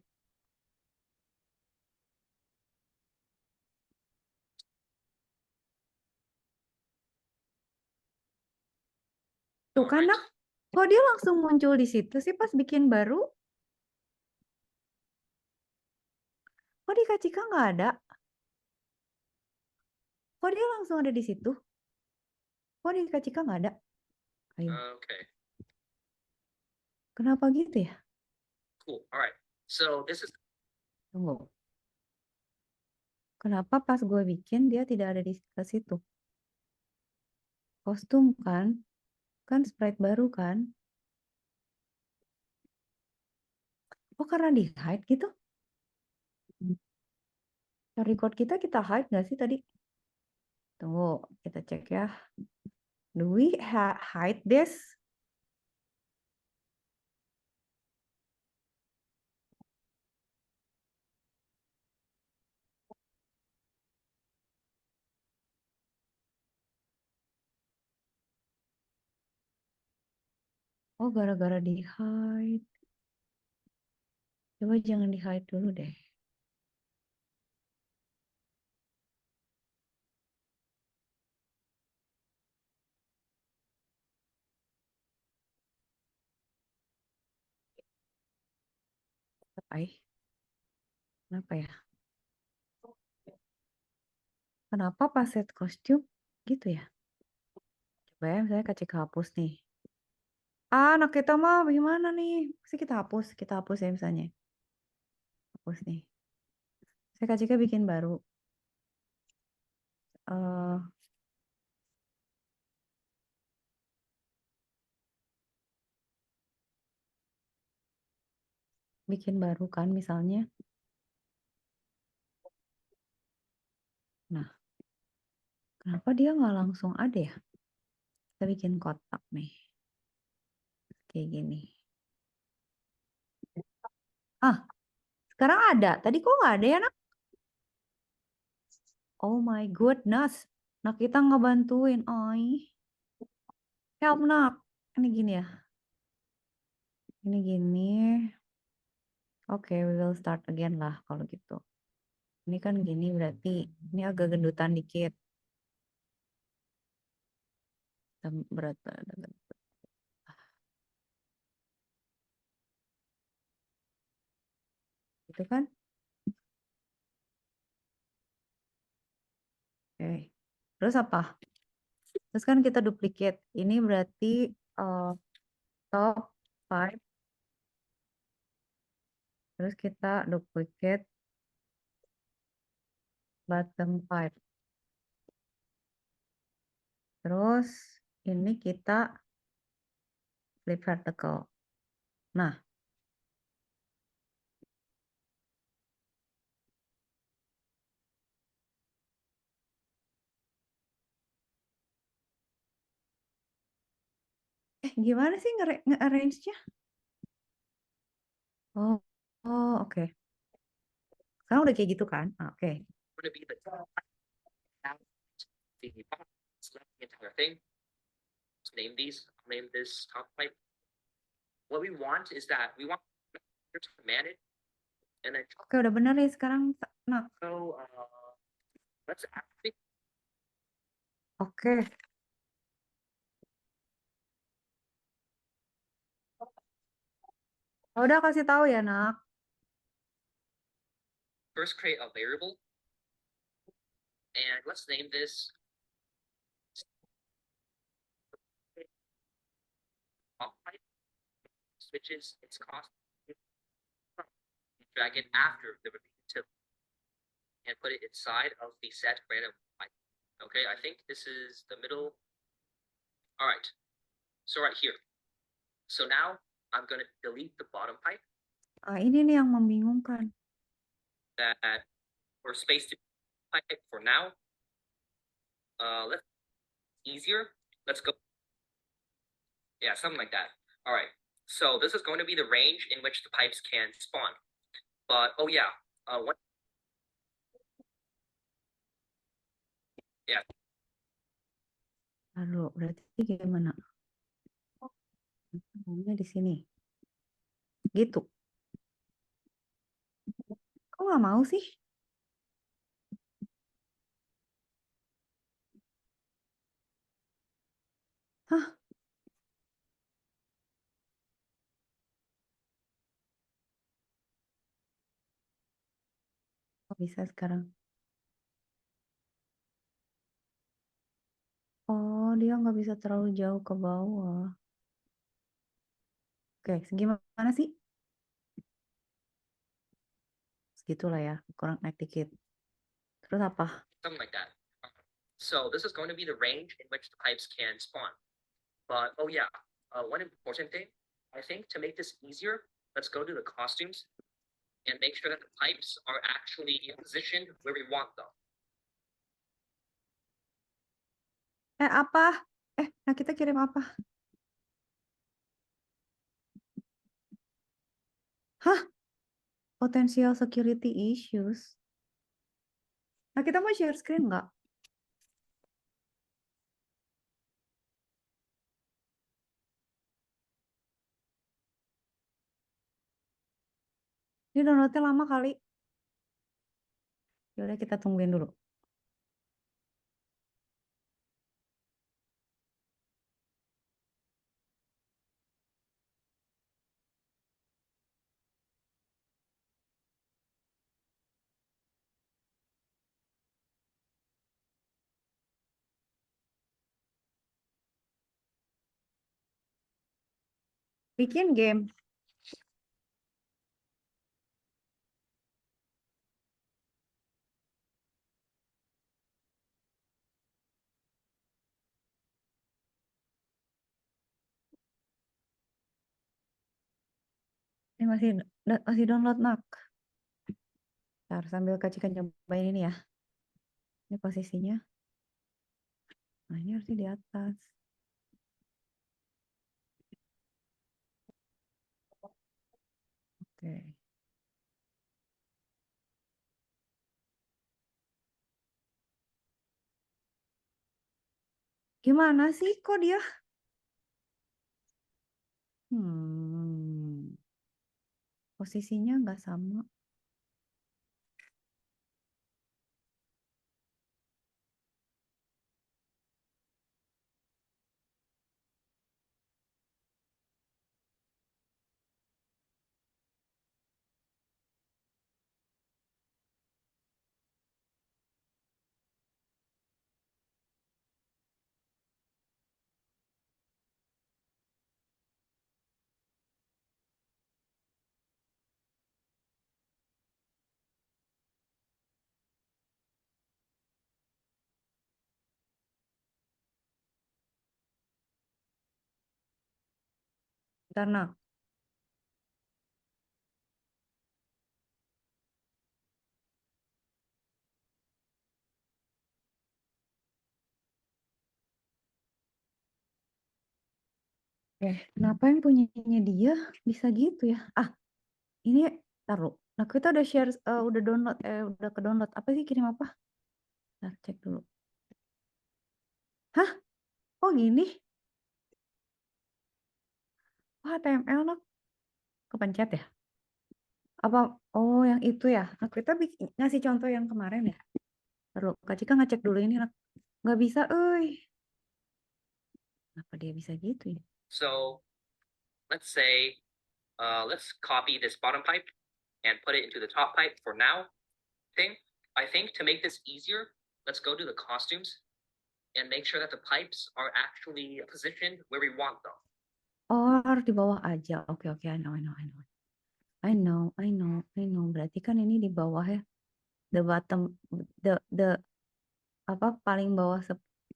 Tuh kan, Nak. Kok dia langsung muncul di situ sih pas bikin baru? Kok di Kacika nggak ada? Kok dia langsung ada di situ? Kok di Kacika nggak ada? Ayo. Okay, Kenapa gitu ya? cool. All right. So this is Tunggu. Kenapa pas gue bikin dia tidak ada di situ? Kostum kan? Kan sprite baru kan? Oh, karena di hide gitu? Record kita hide nggak sih tadi? Tunggu, kita cek ya. Do we hide this? Oh, gara-gara di hide. Coba jangan di hide dulu deh. Apa ya? Kenapa ya? Kenapa pas set kostum gitu ya? Coba ya, misalnya kacik hapus nih. Anak kita mah bagaimana nih? Pasti kita hapus ya misalnya. Hapus nih. Saya kaciknya bikin baru. eh bikin baru kan misalnya. Nah, kenapa dia nggak langsung ada ya? Kita bikin kotak nih. Kayak gini. Ah, sekarang ada. Tadi kok nggak ada ya, Nak? Oh my goodness. Nak kita ngebantuin. Oi. Help, Nak. Ini gini ya. Ini gini. Oke, we will start again lah kalau gitu. Ini kan gini berarti ini agak gendutan dikit. Berat. Itu kan? Oke. Terus apa? Terus kan kita duplicate. Ini berarti top 5. Terus kita duplicate bottom 5. Terus ini kita flip vertical. Nah, gimana sih nge-arrange-nya? Oh, oke. Sekarang udah kayak gitu kan? Oke. going to be the top pipe. Now, the bottom, select the entire thing. Let's name these. I'll name this top pipe. What we want is that we want to manage and then Oke, udah benar ya sekarang. Nah, so let's actually oke. Udah kasih tahu ya, Nak. first create a variable and let's name this top pipe. Switches its cost. Drag it after the repeat utility. and put it inside of the set random pipe. Okay, I think this is the middle. All right, so right here. So now I'm going to delete the bottom pipe Ini nih yang membingungkan. that or space to pipe for now. Let's easier. Let's go. Yeah, something like that. All right. So this is going to be the range in which the pipes can spawn. But oh yeah, yeah. Lalu berarti gimana? Ngomongnya di sini. Gitu. Kok nggak mau sih? Hah? Kok bisa sekarang? Oh, dia nggak bisa terlalu jauh ke bawah. Oke, segimana sih? Segitulah ya, kurang naik dikit. Terus apa? Something like that. So this is going to be the range in which the pipes can spawn. But oh yeah, one important thing, I think to make this easier, let's go to the costumes and make sure that the pipes are actually positioned where we want them. Apa? Nah kita kirim apa? Hah? Potential security issues. Nah kita mau share screen nggak? Ini downloadnya lama kali. Yaudah kita tungguin dulu. Bikin game. Ini masih download nak. Ntar sambil kacikan cobain ini ya. Ini posisinya. Nah ini harusnya di atas. Oke. Gimana sih kok dia? Posisinya nggak sama. Ntar nak. Kenapa yang punyanya dia bisa gitu ya? Ini taruh. Nah kita udah share, udah download, udah ke download. Apa sih kirim apa? Ntar cek dulu. Hah? Oh gini? Oh HTML nak. Kepencet ya? Apa? Oh yang itu ya? Nah kita ngasih contoh yang kemarin ya? Taruh. Kak Cika ngecek dulu ini nak. Nggak bisa, Kenapa dia bisa gitu ya? So let's say, let's copy this bottom pipe and put it into the top pipe for now. I think to make this easier, let's go to the costumes and make sure that the pipes are actually positioned where we want them. Oh harus di bawah aja. Oke, I know. Berarti kan ini di bawah ya. the bottom, the apa paling bawah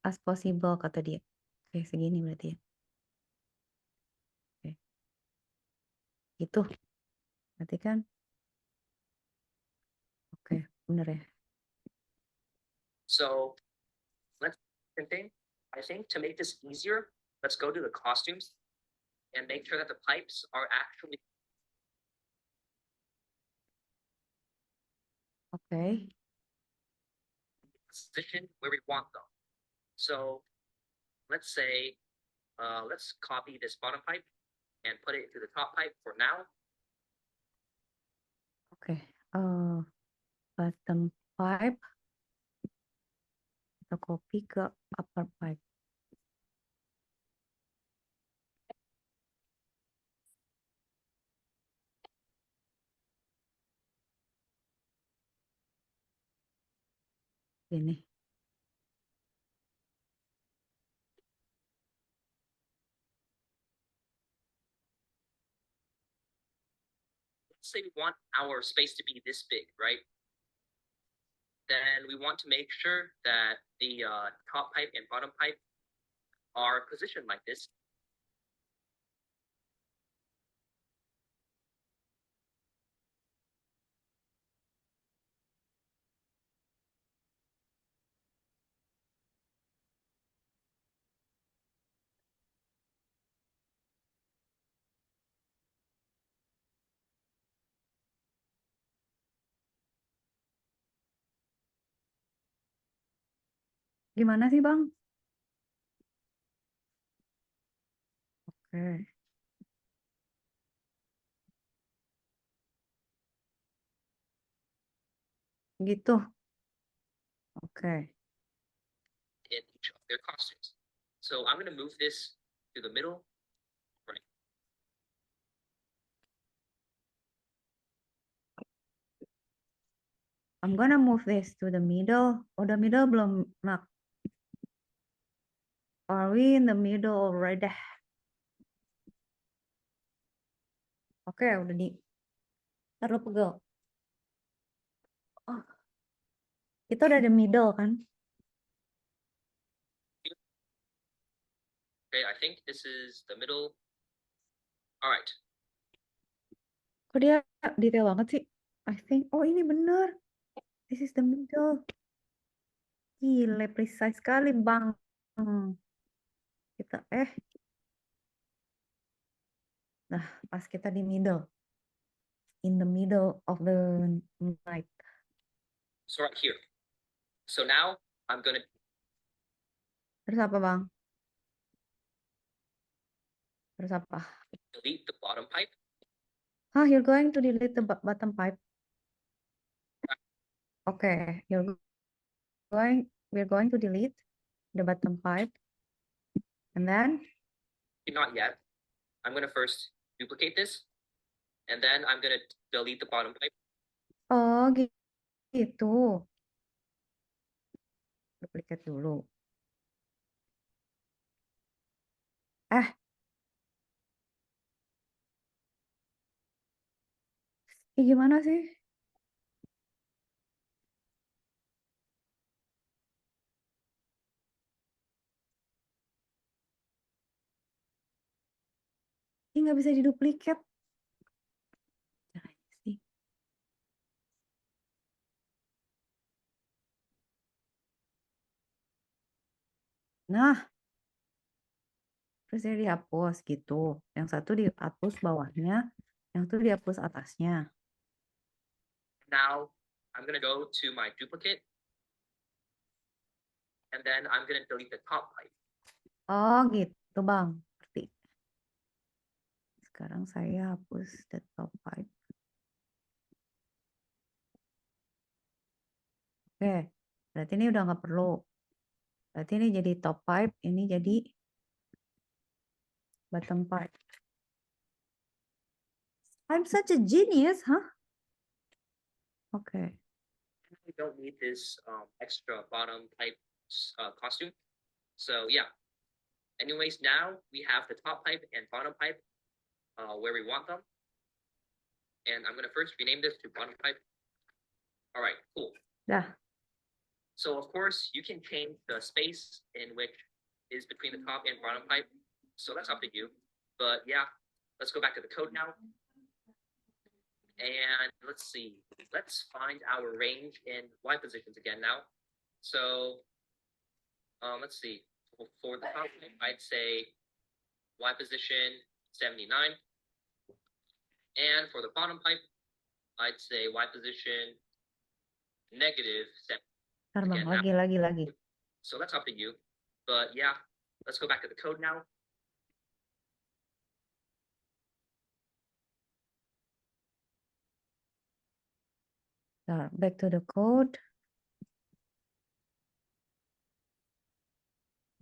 as possible kata dia. Oke, segini berarti ya. Oke. Gitu. Berarti kan? Oke, bener ya. So let's think. I think to make this easier, let's go to the costumes and make sure that the pipes are actually Oke. positioned where we want them. So let's say, let's copy this bottom pipe and put it into the top pipe for now. Oke. Bottom pipe. Kita copy ke upper pipe. Ini. Let's say we want our space to be this big, right? Then we want to make sure that the top pipe and bottom pipe are positioned like this. Gimana sih, Bang? Oke. Gitu. Oke. In each of their costumes. So I'm going to move this to the middle. Right. I'm gonna move this to the middle. Oh, the middle belum nak. Are we in the middle already? Oke, udah di. Taruh pegel. Oh. Itu udah the middle kan? Okay, I think this is the middle. All right. Kok dia detail banget sih? I think, oh ini bener. This is the middle. Gile, precise sekali, Bang. Kita, nah pas kita di middle. In the middle of the night. So right here. So now I'm going to Terus apa, Bang? Terus apa? delete the bottom pipe. Huh, you're going to delete the bottom pipe? Okay, we're going to delete the bottom pipe. And then? Not yet. I'm going to first duplicate this. And then I'm going to delete the bottom pipe. Oh, gitu. Duplicate dulu. Gimana sih? Ini nggak bisa diduplikat. Nah, terus dia dihapus gitu. Yang satu dihapus bawahnya, yang satu dihapus atasnya. Now I'm going to go to my duplicate. And then I'm going to delete the top pipe. Oh gitu, Bang. Berarti. Sekarang saya hapus the top pipe. Oke, berarti ini udah nggak perlu. Berarti ini jadi top pipe, ini jadi bottom pipe. I'm such a genius, huh? Okay. We don't need this extra bottom pipe costume. So yeah. Anyways, now we have the top pipe and bottom pipe where we want them. And I'm going to first rename this to bottom pipe. All right, cool. Dah. So of course you can change the space in which is between the top and bottom pipe. So that's up to you. But yeah, let's go back to the code now. And let's see. Let's find our range in Y positions again now. So let's see. For the top pipe, I'd say Y position 79. And for the bottom pipe, I'd say Y position negative 7. Ntar bang, Again, lagi. So that's up to you. But yeah, let's go back to the code now. Back to the code.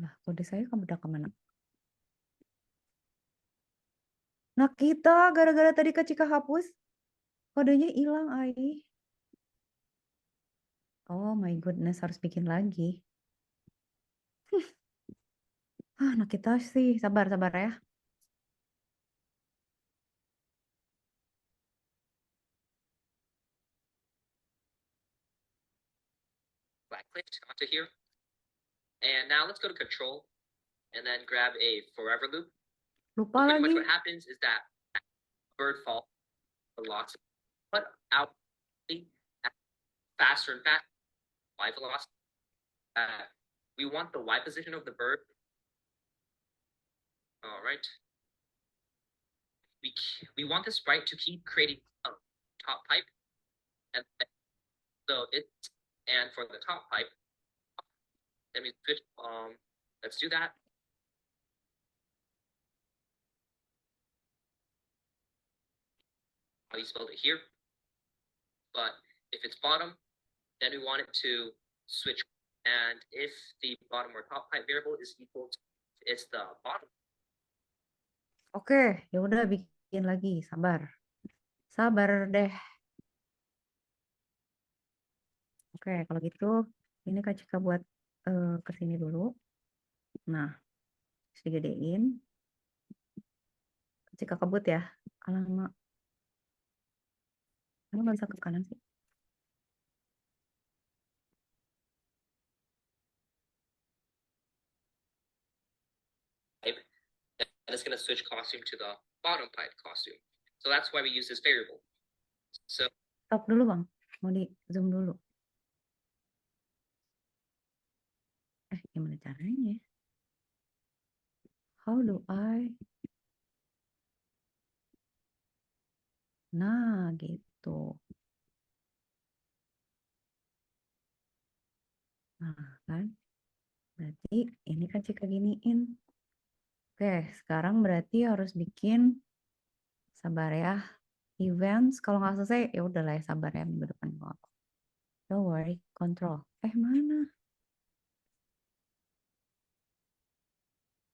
Nah, kode saya udah kemana? Naquita, gara-gara tadi Kak Cika hapus, kodenya hilang, Ai. Oh my goodness, harus bikin lagi. Naquita sih, sabar ya. Clicked onto here. And now let's go to control and then grab a forever loop. Lupa Pretty much lagi. what happens is that bird falls velocity, but out faster and faster. Y velocity. We want the Y position of the bird. All right. We want this sprite to keep creating a top pipe, and so it and for the top pipe, let me switch. Let's do that. How you spelled it here, but if it's bottom, then we want it to switch. And if the bottom or top pipe variable is equal to it's the bottom. Oke, ya udah bikin lagi, sabar. Sabar deh. Oke, kalau gitu ini Kak Cika buat ke sini dulu. Nah, digedein. Kak Cika kebut ya. Alamak. Kamu nggak bisa ke kanan sih. And it's going to switch costume to the bottom pipe costume. So that's why we use this variable. So Stop dulu Bang. Mau di zoom dulu. Gimana caranya? How do I? Nah, gitu. Nah, kan? Berarti ini kan Cika giniin. Oke, sekarang berarti harus bikin, sabar ya, events. Kalau nggak selesai ya udahlah ya, sabar ya, minggu depan. Don't worry, control. Mana?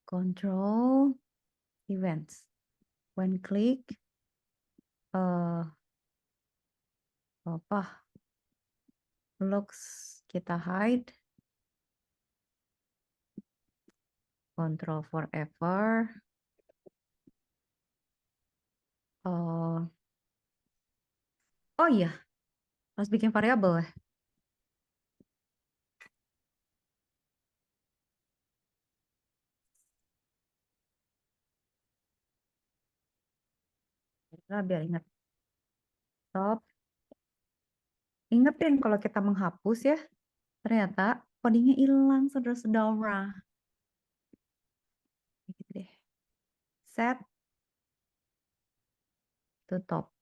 Control events. When click, apa? Looks kita hide. Control forever. Oh iya, harus bikin variabel ya. Biar ingat. Stop. Ingetin kalau kita menghapus ya, ternyata codingnya hilang, saudara-saudara. Gitu deh. Set to top.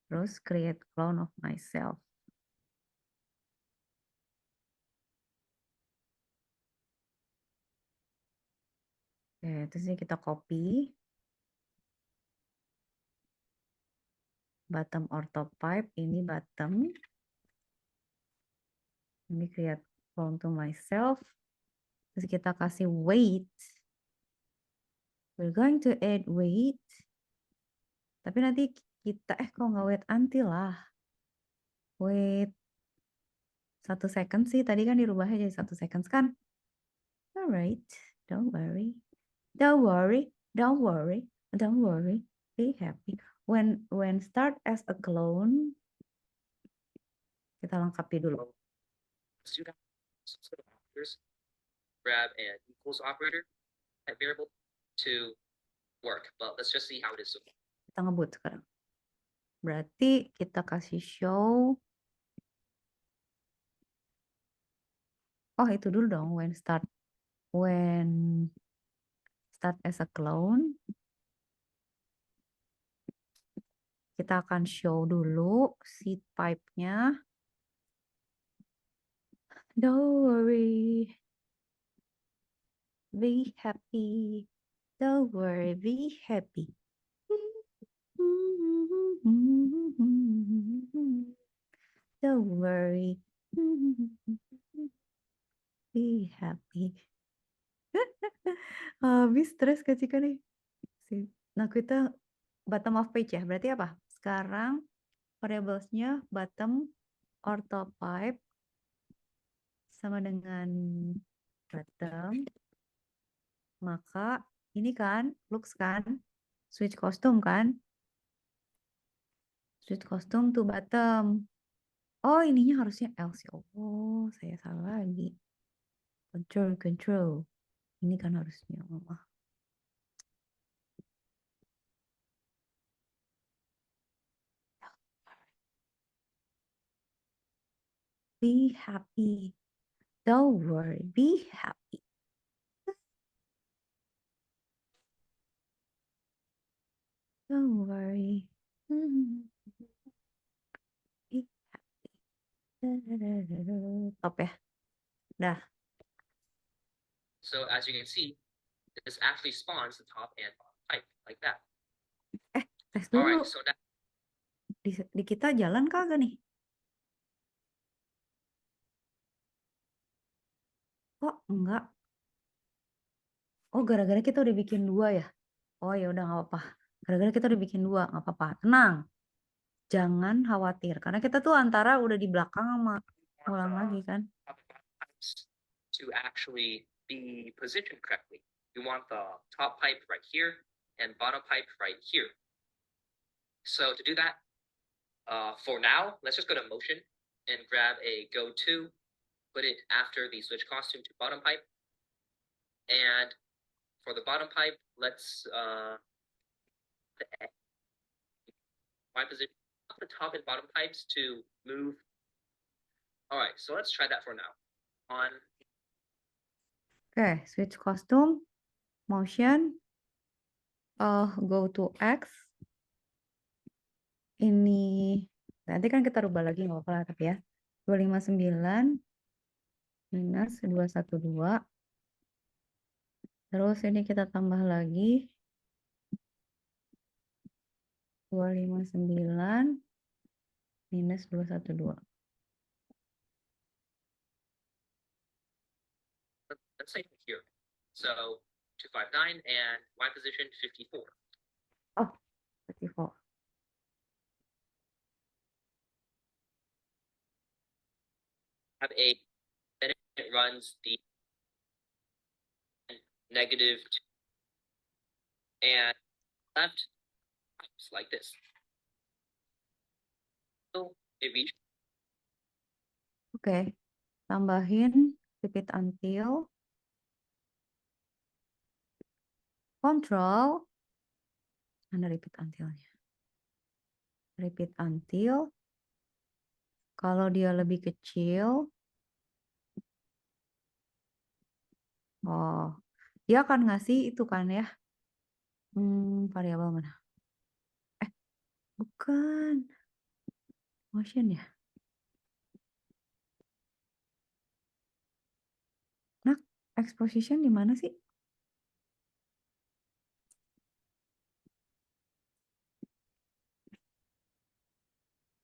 Terus create clone of myself. Oke, terus ini kita copy. Bottom or top pipe, ini bottom. Ini create clone to myself. Terus kita kasih weight. We're going to add weight. Tapi nanti kita, kok nggak wait until lah. Wait 1 second sih, tadi kan dirubahnya jadi 1 second kan. Alright, don't worry. Don't worry, don't worry, don't worry. Be happy. When start as a clone, Kita lengkapi dulu. Let's do that. So let's go to operators, grab an equals operator at variable to work. But let's just see how it is. Kita ngebut sekarang. Berarti kita kasih show. Oh, itu dulu dong. When start as a clone. Kita akan show dulu seed pipe-nya. Don't worry. Be happy. Don't worry. Be happy. Don't worry. Be happy. Habis stres Kak Cika nih. Nah, kita bottom of page ya. Berarti apa? Sekarang variablesnya bottom ortho pipe sama dengan bottom. Maka ini kan looks kan switch costume kan? Switch costume to bottom. Oh, ininya harusnya else. Oh, saya salah lagi. Control. Ini kan harusnya. Be happy. Don't worry. Be happy. Don't worry. Be happy. Top ya. Dah. So as you can see, this actually spawns the top and bottom pipe like that. Tes All dulu. right, so now Di kita jalan kagak nih? Kok enggak? Oh, gara-gara kita udah bikin 2 ya? Oh, ya udah nggak apa-apa. Gara-gara kita udah bikin 2, nggak apa-apa. Tenang. Jangan khawatir. Karena kita tuh antara udah di belakang sama ulang lagi kan. to actually be positioned correctly. You want the top pipe right here and bottom pipe right here. So to do that, for now, let's just go to motion and grab a go to, put it after the switch costume to bottom pipe. And for the bottom pipe, let's my position the top and bottom pipes to move. All right, so let's try that for now. On Oke, switch costume, motion, go to X. Ini nanti kan kita rubah lagi nggak apa-apa lah, tapi ya 259 minus 212. Terus ini kita tambah lagi 259 minus 212. let's say here. So 259 and Y position 54. Oh, 54. Have a then it runs the negative and left pipes like this. So it reaches Oke, tambahin repeat until control. Mana repeat untilnya? Repeat until kalau dia lebih kecil, oh, dia akan ngasih itu kan ya? Variabel mana? Bukan. Motion ya? Nah, exposition di mana sih?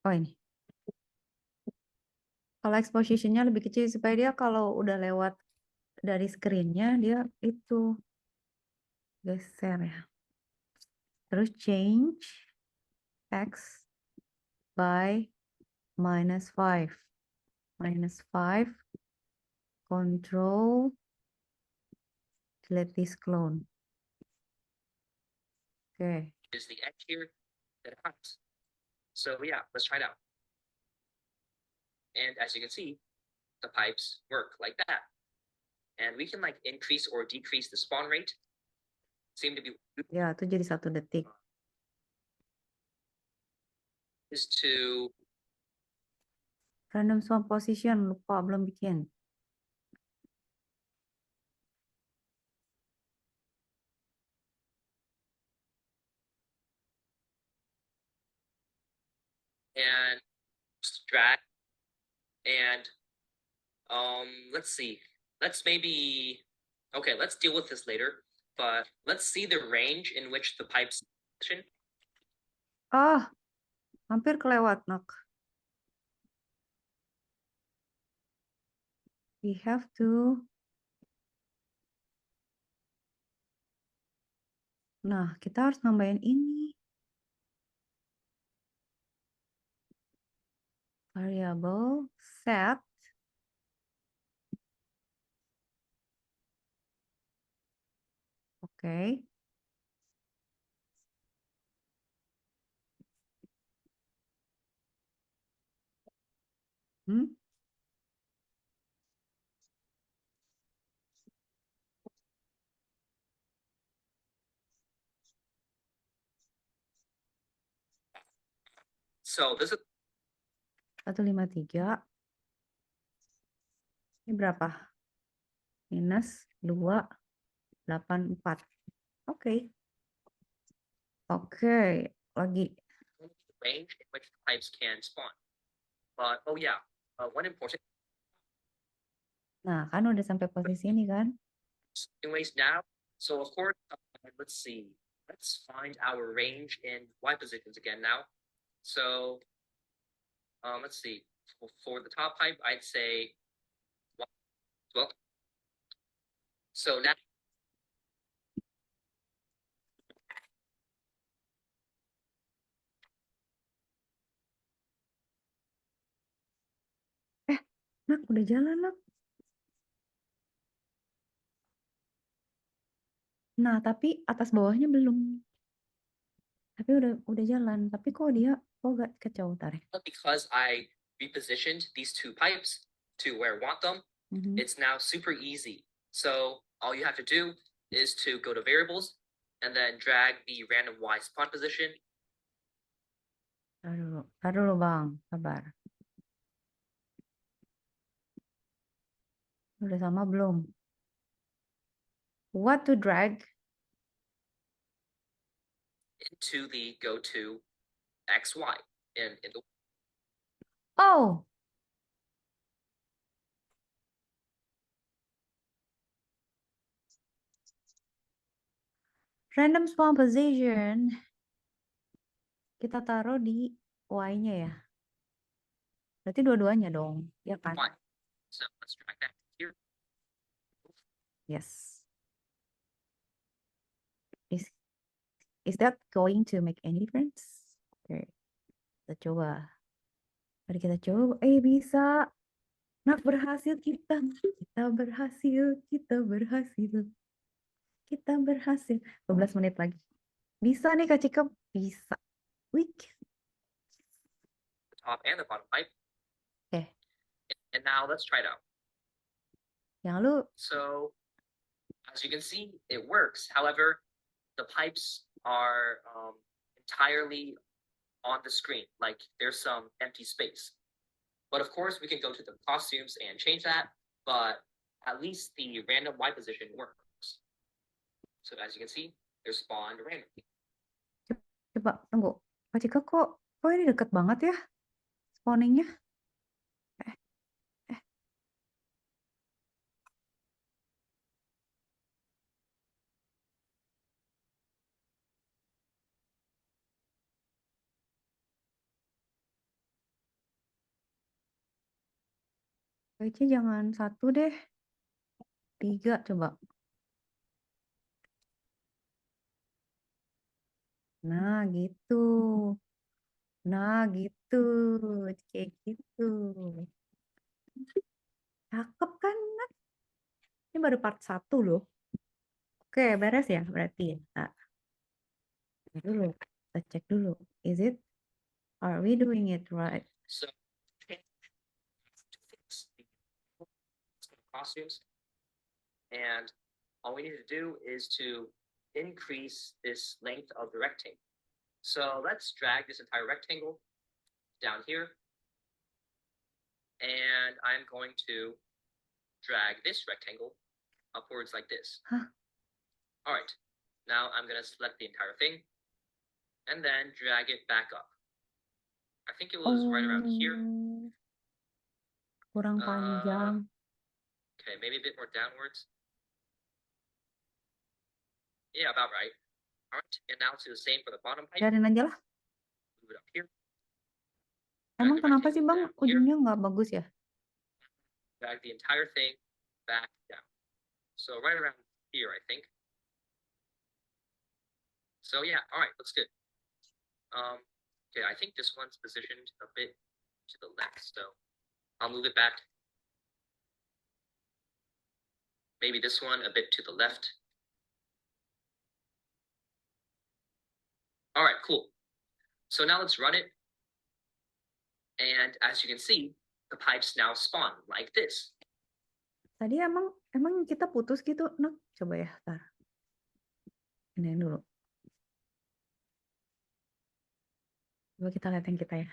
Oh, ini. Kalau expositionnya lebih kecil supaya dia kalau udah lewat dari screen-nya dia itu geser ya. Terus change x by -5. -5 control delete this clone. Oke. is the edge here that it has. So yeah, let's try it out. And as you can see, the pipes work like that. And we can like increase or decrease the spawn rate. Seem to be Ya, itu jadi 1 detik. is to Random swan position, lupa belum bikin. and drag and let's see. Let's maybe okay, let's deal with this later. But let's see the range in which the pipes position. Ah, hampir kelewat, nak. We have to. Nah, kita harus nambahin ini. Variable set. Oke. Hmm? So this is 153. Ini berapa? Minus 284. Oke. Oke, lagi. the range in which the pipes can spawn. But oh yeah, one important Nah, kan udah sampai posisi ini kan? anyways now. So of course, let's see. Let's find our range in Y positions again now. So let's see. For the top pipe, I'd say 12. So now Nak, udah jalan, nak. Nah, tapi atas bawahnya belum. Tapi udah jalan. Tapi kok gak kacau, tar. because I repositioned these two pipes to where I want them, it's now super easy. So all you have to do is to go to variables and then drag the random Y spawn position. Tar dulu, Bang. Sabar. Udah sama belum? What to drag? Into the go to XY in the Oh! Random spawn position. Kita taruh di Y-nya ya. Berarti dua-duanya dong. Ya kan? Y. So let's drag that here. Yes. Is that going to make any difference? Oke. Kita coba. Mari kita coba. Bisa. Nah, berhasil kita. Kita berhasil. Kita berhasil. Kita berhasil. 12 menit lagi. Bisa nih, Kak Cika. Bisa. Wih. The top and the bottom pipe. Okay. And now let's try it out. Yang lu. So as you can see, it works. However, the pipes are entirely on the screen. Like there's some empty space. But of course, we can go to the costumes and change that. But at least the random Y position works. So as you can see, they're spawned randomly. Coba, tunggu. Kak Cika kok ini deket banget ya? Spawningnya? Kayaknya jangan 1 deh. 3 coba. Nah, gitu. Nah, gitu. Kayak gitu. Cakep kan? Ini baru part 1 loh. Oke, beres ya berarti. Nah, dulu. Kita cek dulu. Is it? Are we doing it right? So costumes. And all we need to do is to increase this length of the rectangle. So let's drag this entire rectangle down here. And I'm going to drag this rectangle upwards like this. Huh? All right, now I'm going to select the entire thing and then drag it back up. I think it was right around here. Kurang panjang. Okay, maybe a bit more downwards. Yeah, about right. All right, and now to the same for the bottom pipe. Biarin aja lah. Move it up here. Emang the kenapa sih rectangle Bang down here. ujungnya nggak bagus ya? Drag the entire thing back down. So right around here, I think. So yeah, all right, looks good. Okay, I think this one's positioned a bit to the left, so I'll move it back. Maybe this one a bit to the left. All right, cool. So now let's run it. And as you can see, the pipes now spawn like this. Tadi emang kita putus gitu, Nak? Coba ya, tar. Ini dulu. Coba kita lihat yang kita ya.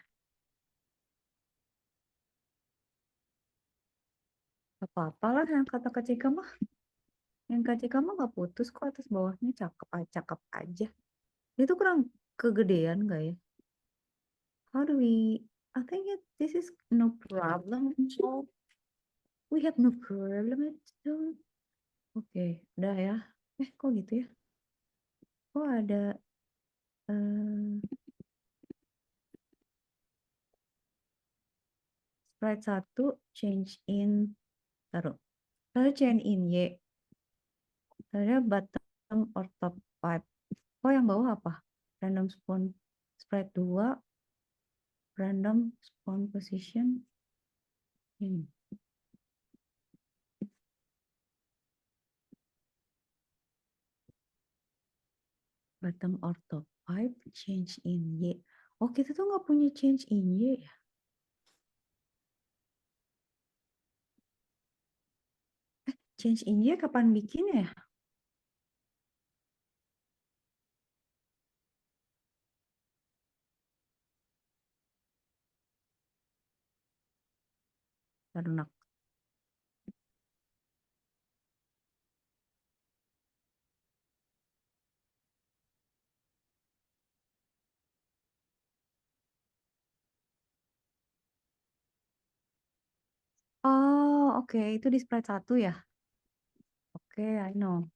Gak apa-apa lah yang kata Kak Cika mah. Yang Kak Cika mah gak putus kok, atas bawahnya cakep aja. Itu kurang kegedean gak ya? How do we... I think this is no problem. We have no problem at all. Oke, udah ya. Kok gitu ya? Kok ada... Sprite 1 change in... Taruh. Lalu change in Y. Lalu bottom or top 5. Oh, yang bawah apa? Random spawn sprite 2. Random spawn position. Ini. Bottom or top 5. Change in Y. Oh, kita tuh nggak punya change in Y ya? Change in Y kapan bikinnya ya? Taruh nak. Oh, oke. Itu di sprite 1 ya? Oke, I know.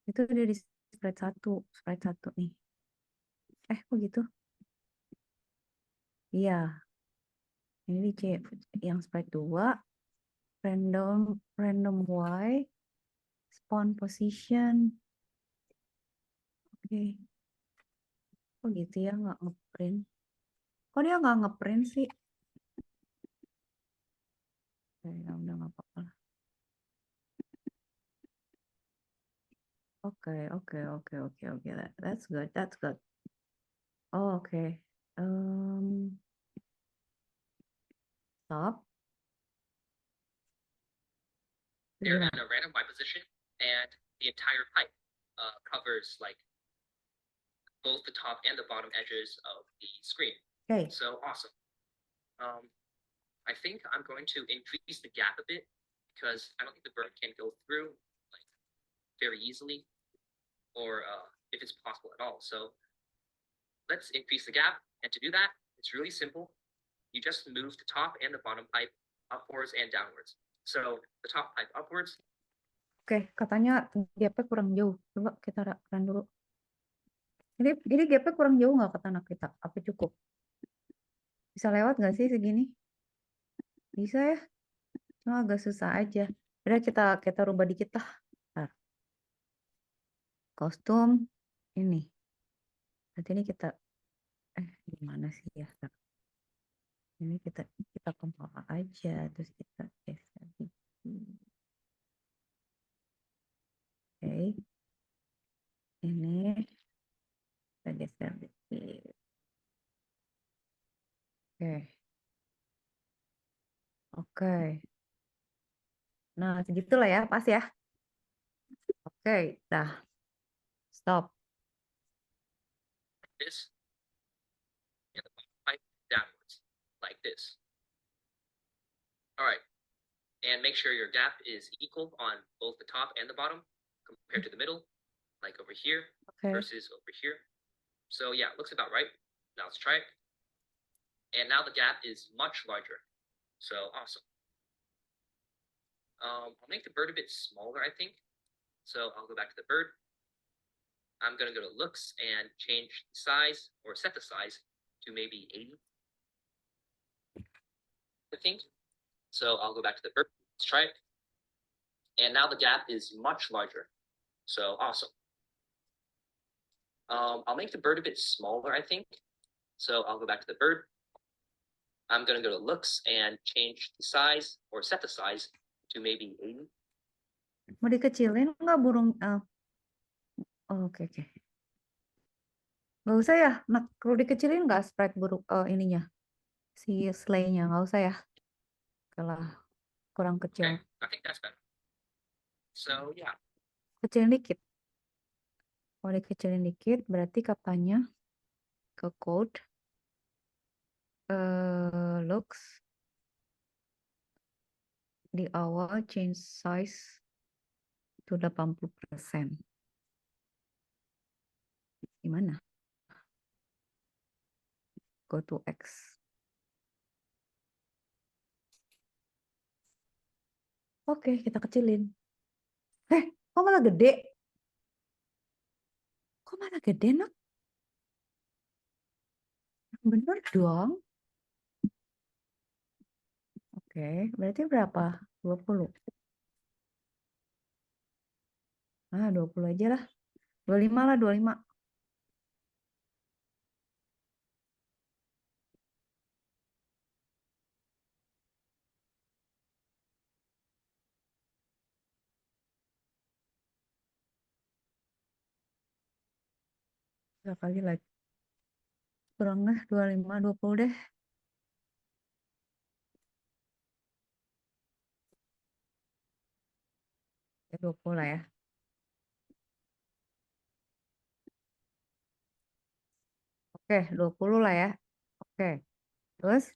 Itu udah di sprite 1. Sprite 1 nih. Kok gitu? Iya. Ini di C. Yang sprite 2. Random Y. Spawn position. Oke. Kok gitu ya, nggak ngeprint? Kok dia nggak ngeprint sih? Ya udah nggak apa-apa lah. Oke. That's good. Oh, oke. Stop. They're in a random Y position, and the entire pipe covers like both the top and the bottom edges of the screen. Okay. So awesome. I think I'm going to increase the gap a bit because I don't think the bird can go through like very easily, or if it's possible at all. So let's increase the gap, and to do that, it's really simple. You just move the top and the bottom pipe upwards and downwards. So the top pipe upwards. Oke, katanya gapnya kurang jauh. Coba kita run dulu. Ini gapnya kurang jauh nggak kata Naquita? Apa cukup? Bisa lewat nggak sih segini? Bisa ya? Cuma agak susah aja. Udah kita rubah dikit lah. Bentar. Kostum ini. Nanti ini kita gimana sih ya? Bentar. Ini kita compile aja, terus kita geser dikit. Oke. Ini kita geser dikit. Oke. Nah, segitulah ya, pas ya. Oke, dah. Stop. This and the bottom pipe downwards, like this. All right, and make sure your gap is equal on both the top and the bottom compared to the middle, like over here Oke. versus over here. So yeah, looks about right. Now let's try it. And now the gap is much larger. So awesome. I'll make the bird a bit smaller, I think. So I'll go back to the bird. I'm gonna go to looks and change the size or set the size to maybe 80. I think. So I'll go back to the bird. Let's try it. And now the gap is much larger. So awesome. I'll make the bird a bit smaller, I think. So I'll go back to the bird. I'm gonna go to looks and change the size or set the size to maybe 80. Mau dikecilin nggak burung? Oh, oke. Nggak usah ya. Nah, perlu dikecilin nggak sprite burung ininya? Si sleigh-nya. Nggak usah ya. Kalau kurang kecil. Okay, I think that's better. So yeah. Kecilin dikit. Kalau dikecilin dikit, berarti katanya ke code. Looks. Di awal change size to 80%. Gimana? Go to X. Oke, kita kecilin. Kok malah gede? Kok malah gede, nak? Bener dong. Oke, berarti berapa? 20. 20 aja lah. 25 lah, 25. Berapa kali lagi? Kurang lah, 25, 20 deh. Ya, 20 lah ya. Oke, 20 lah ya. Oke. Terus?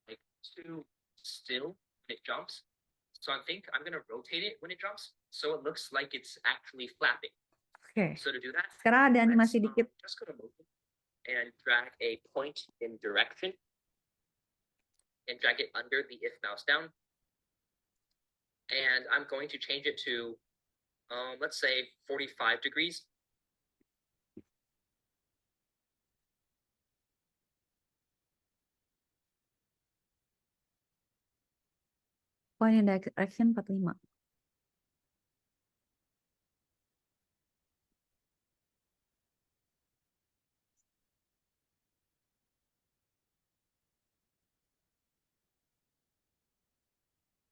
Like too still when it jumps. So I think I'm gonna rotate it when it jumps so it looks like it's actually flapping. Oke. So to do that, Sekarang ada let's animasi dikit. just go to motion and drag a point in direction and drag it under the if mouse down. And I'm going to change it to, let's say 45 degrees. Point in direction 45.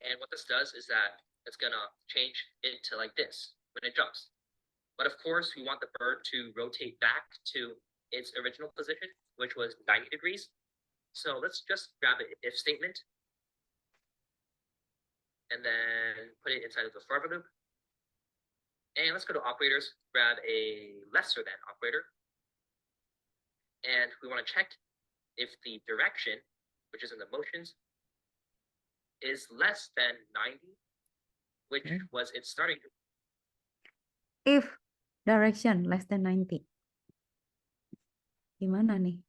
And what this does is that it's gonna change it to like this when it jumps. But of course, we want the bird to rotate back to its original position, which was 90 degrees. So let's just grab an if statement and then put it inside of the for loop. And let's go to operators, grab a lesser than operator. And we want to check if the direction, which is in the motions, is less than 90, which was its starting. If direction less than 90. Gimana nih?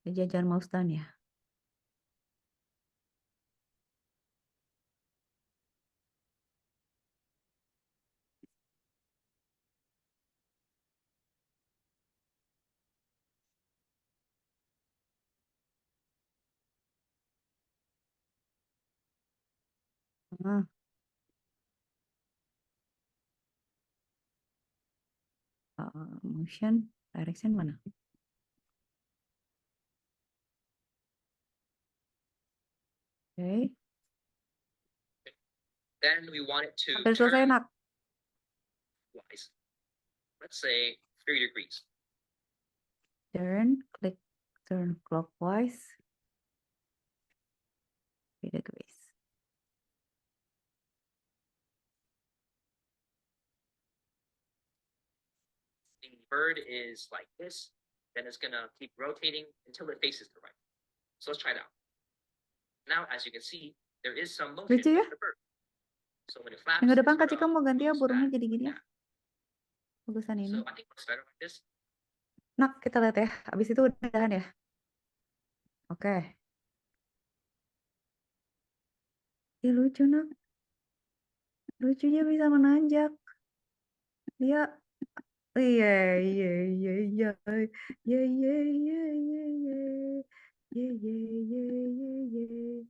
Jajar mouse down ya. Motion direction mana? Oke. Then we want it to Hampir selesai, turn nak. clockwise. Let's say 3 degrees. Turn clockwise. degrees. The bird is like this, then it's gonna keep rotating until it faces the right. So let's try it out. Now, as you can see, there is some motion Lucu ya? with the bird. So when it flaps, Minggu it depan sort Kak Cika of mau ganti ya moves burungnya back jadi gini ya. and Bagusan forth. ini. So I think it looks better like this. Nak, kita lihat ya. Abis itu udahan ya. Oke. Ya lucu nak. Lucunya bisa menanjak. Dia iya iya iya iya iya iya iya iya iya iya iya iya iya.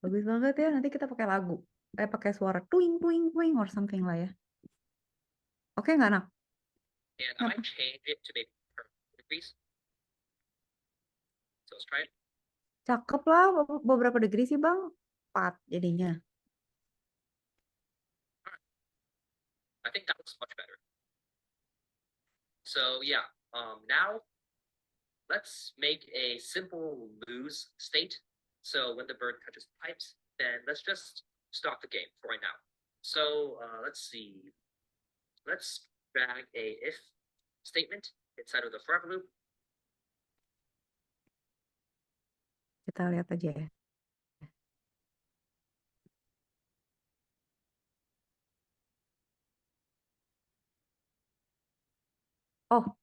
Bagus banget ya. Nanti kita pakai lagu. Pakai suara twing twing twing or something lah ya. Oke nggak nak? And I might change it to maybe 30 degrees. So let's try it. Cakep lah. Beberapa degree sih bang? 4 jadinya. I think that looks much better. So yeah, now let's make a simple lose state. So when the bird touches the pipes, then let's just stop the game for right now. So let's see. Let's drag a if statement inside of the forever loop. Kita lihat aja ya. Oh.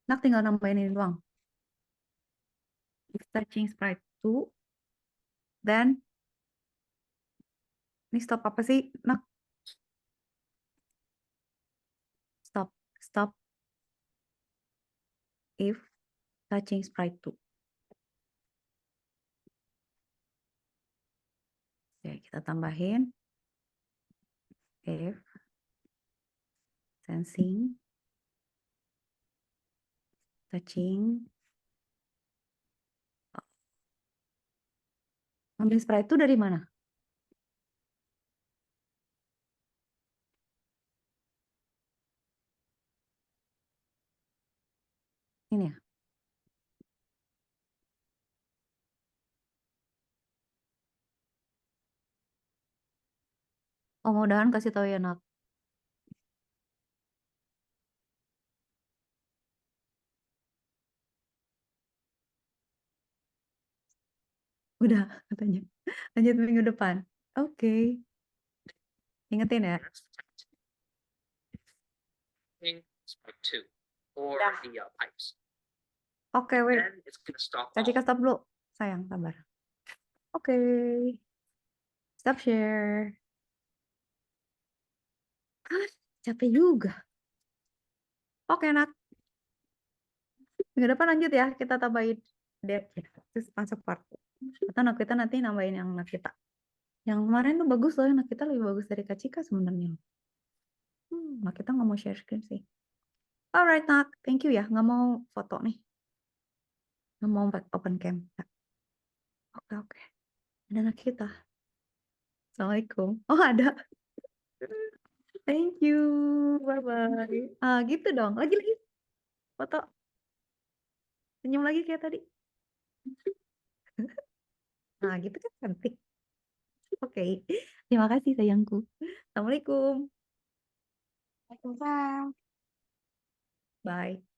Nak tinggal nambahin ini doang. If touching sprite 2, then ini stop apa sih? Nak. Stop. If touching sprite 2. Oke, kita tambahin. If sensing touching. Ambil sprite itu dari mana? Ini ya. Oh, mudahan kasih tahu ya, Nak. Udah, katanya. Lanjut minggu depan. Oke. Ingetin ya. Sprite 2 or the pipes. Oke, wait. Then it's gonna stop Kasih all. stop dulu. Sayang, sabar. Oke. Stop share. Capek juga. Oke, Nak. Minggu depan lanjut ya. Kita tambahin depth ya. Terus masuk part. Atau Naquita nanti nambahin yang Naquita. Yang kemarin tuh bagus loh. Yang Naquita lebih bagus dari Kak Cika sebenarnya. Naquita nggak mau share screen sih. Alright, Nak. Thank you ya. Nggak mau foto nih. Nggak mau open cam. Oke. Ada Naquita. Assalamualaikum. Oh, ada. Thank you. Bye-bye. Gitu dong. Lagi. Foto. Senyum lagi kayak tadi. Nah, gitu kan cantik. Oke. Terima kasih sayangku. Assalamualaikum. Waalaikumsalam. Bye.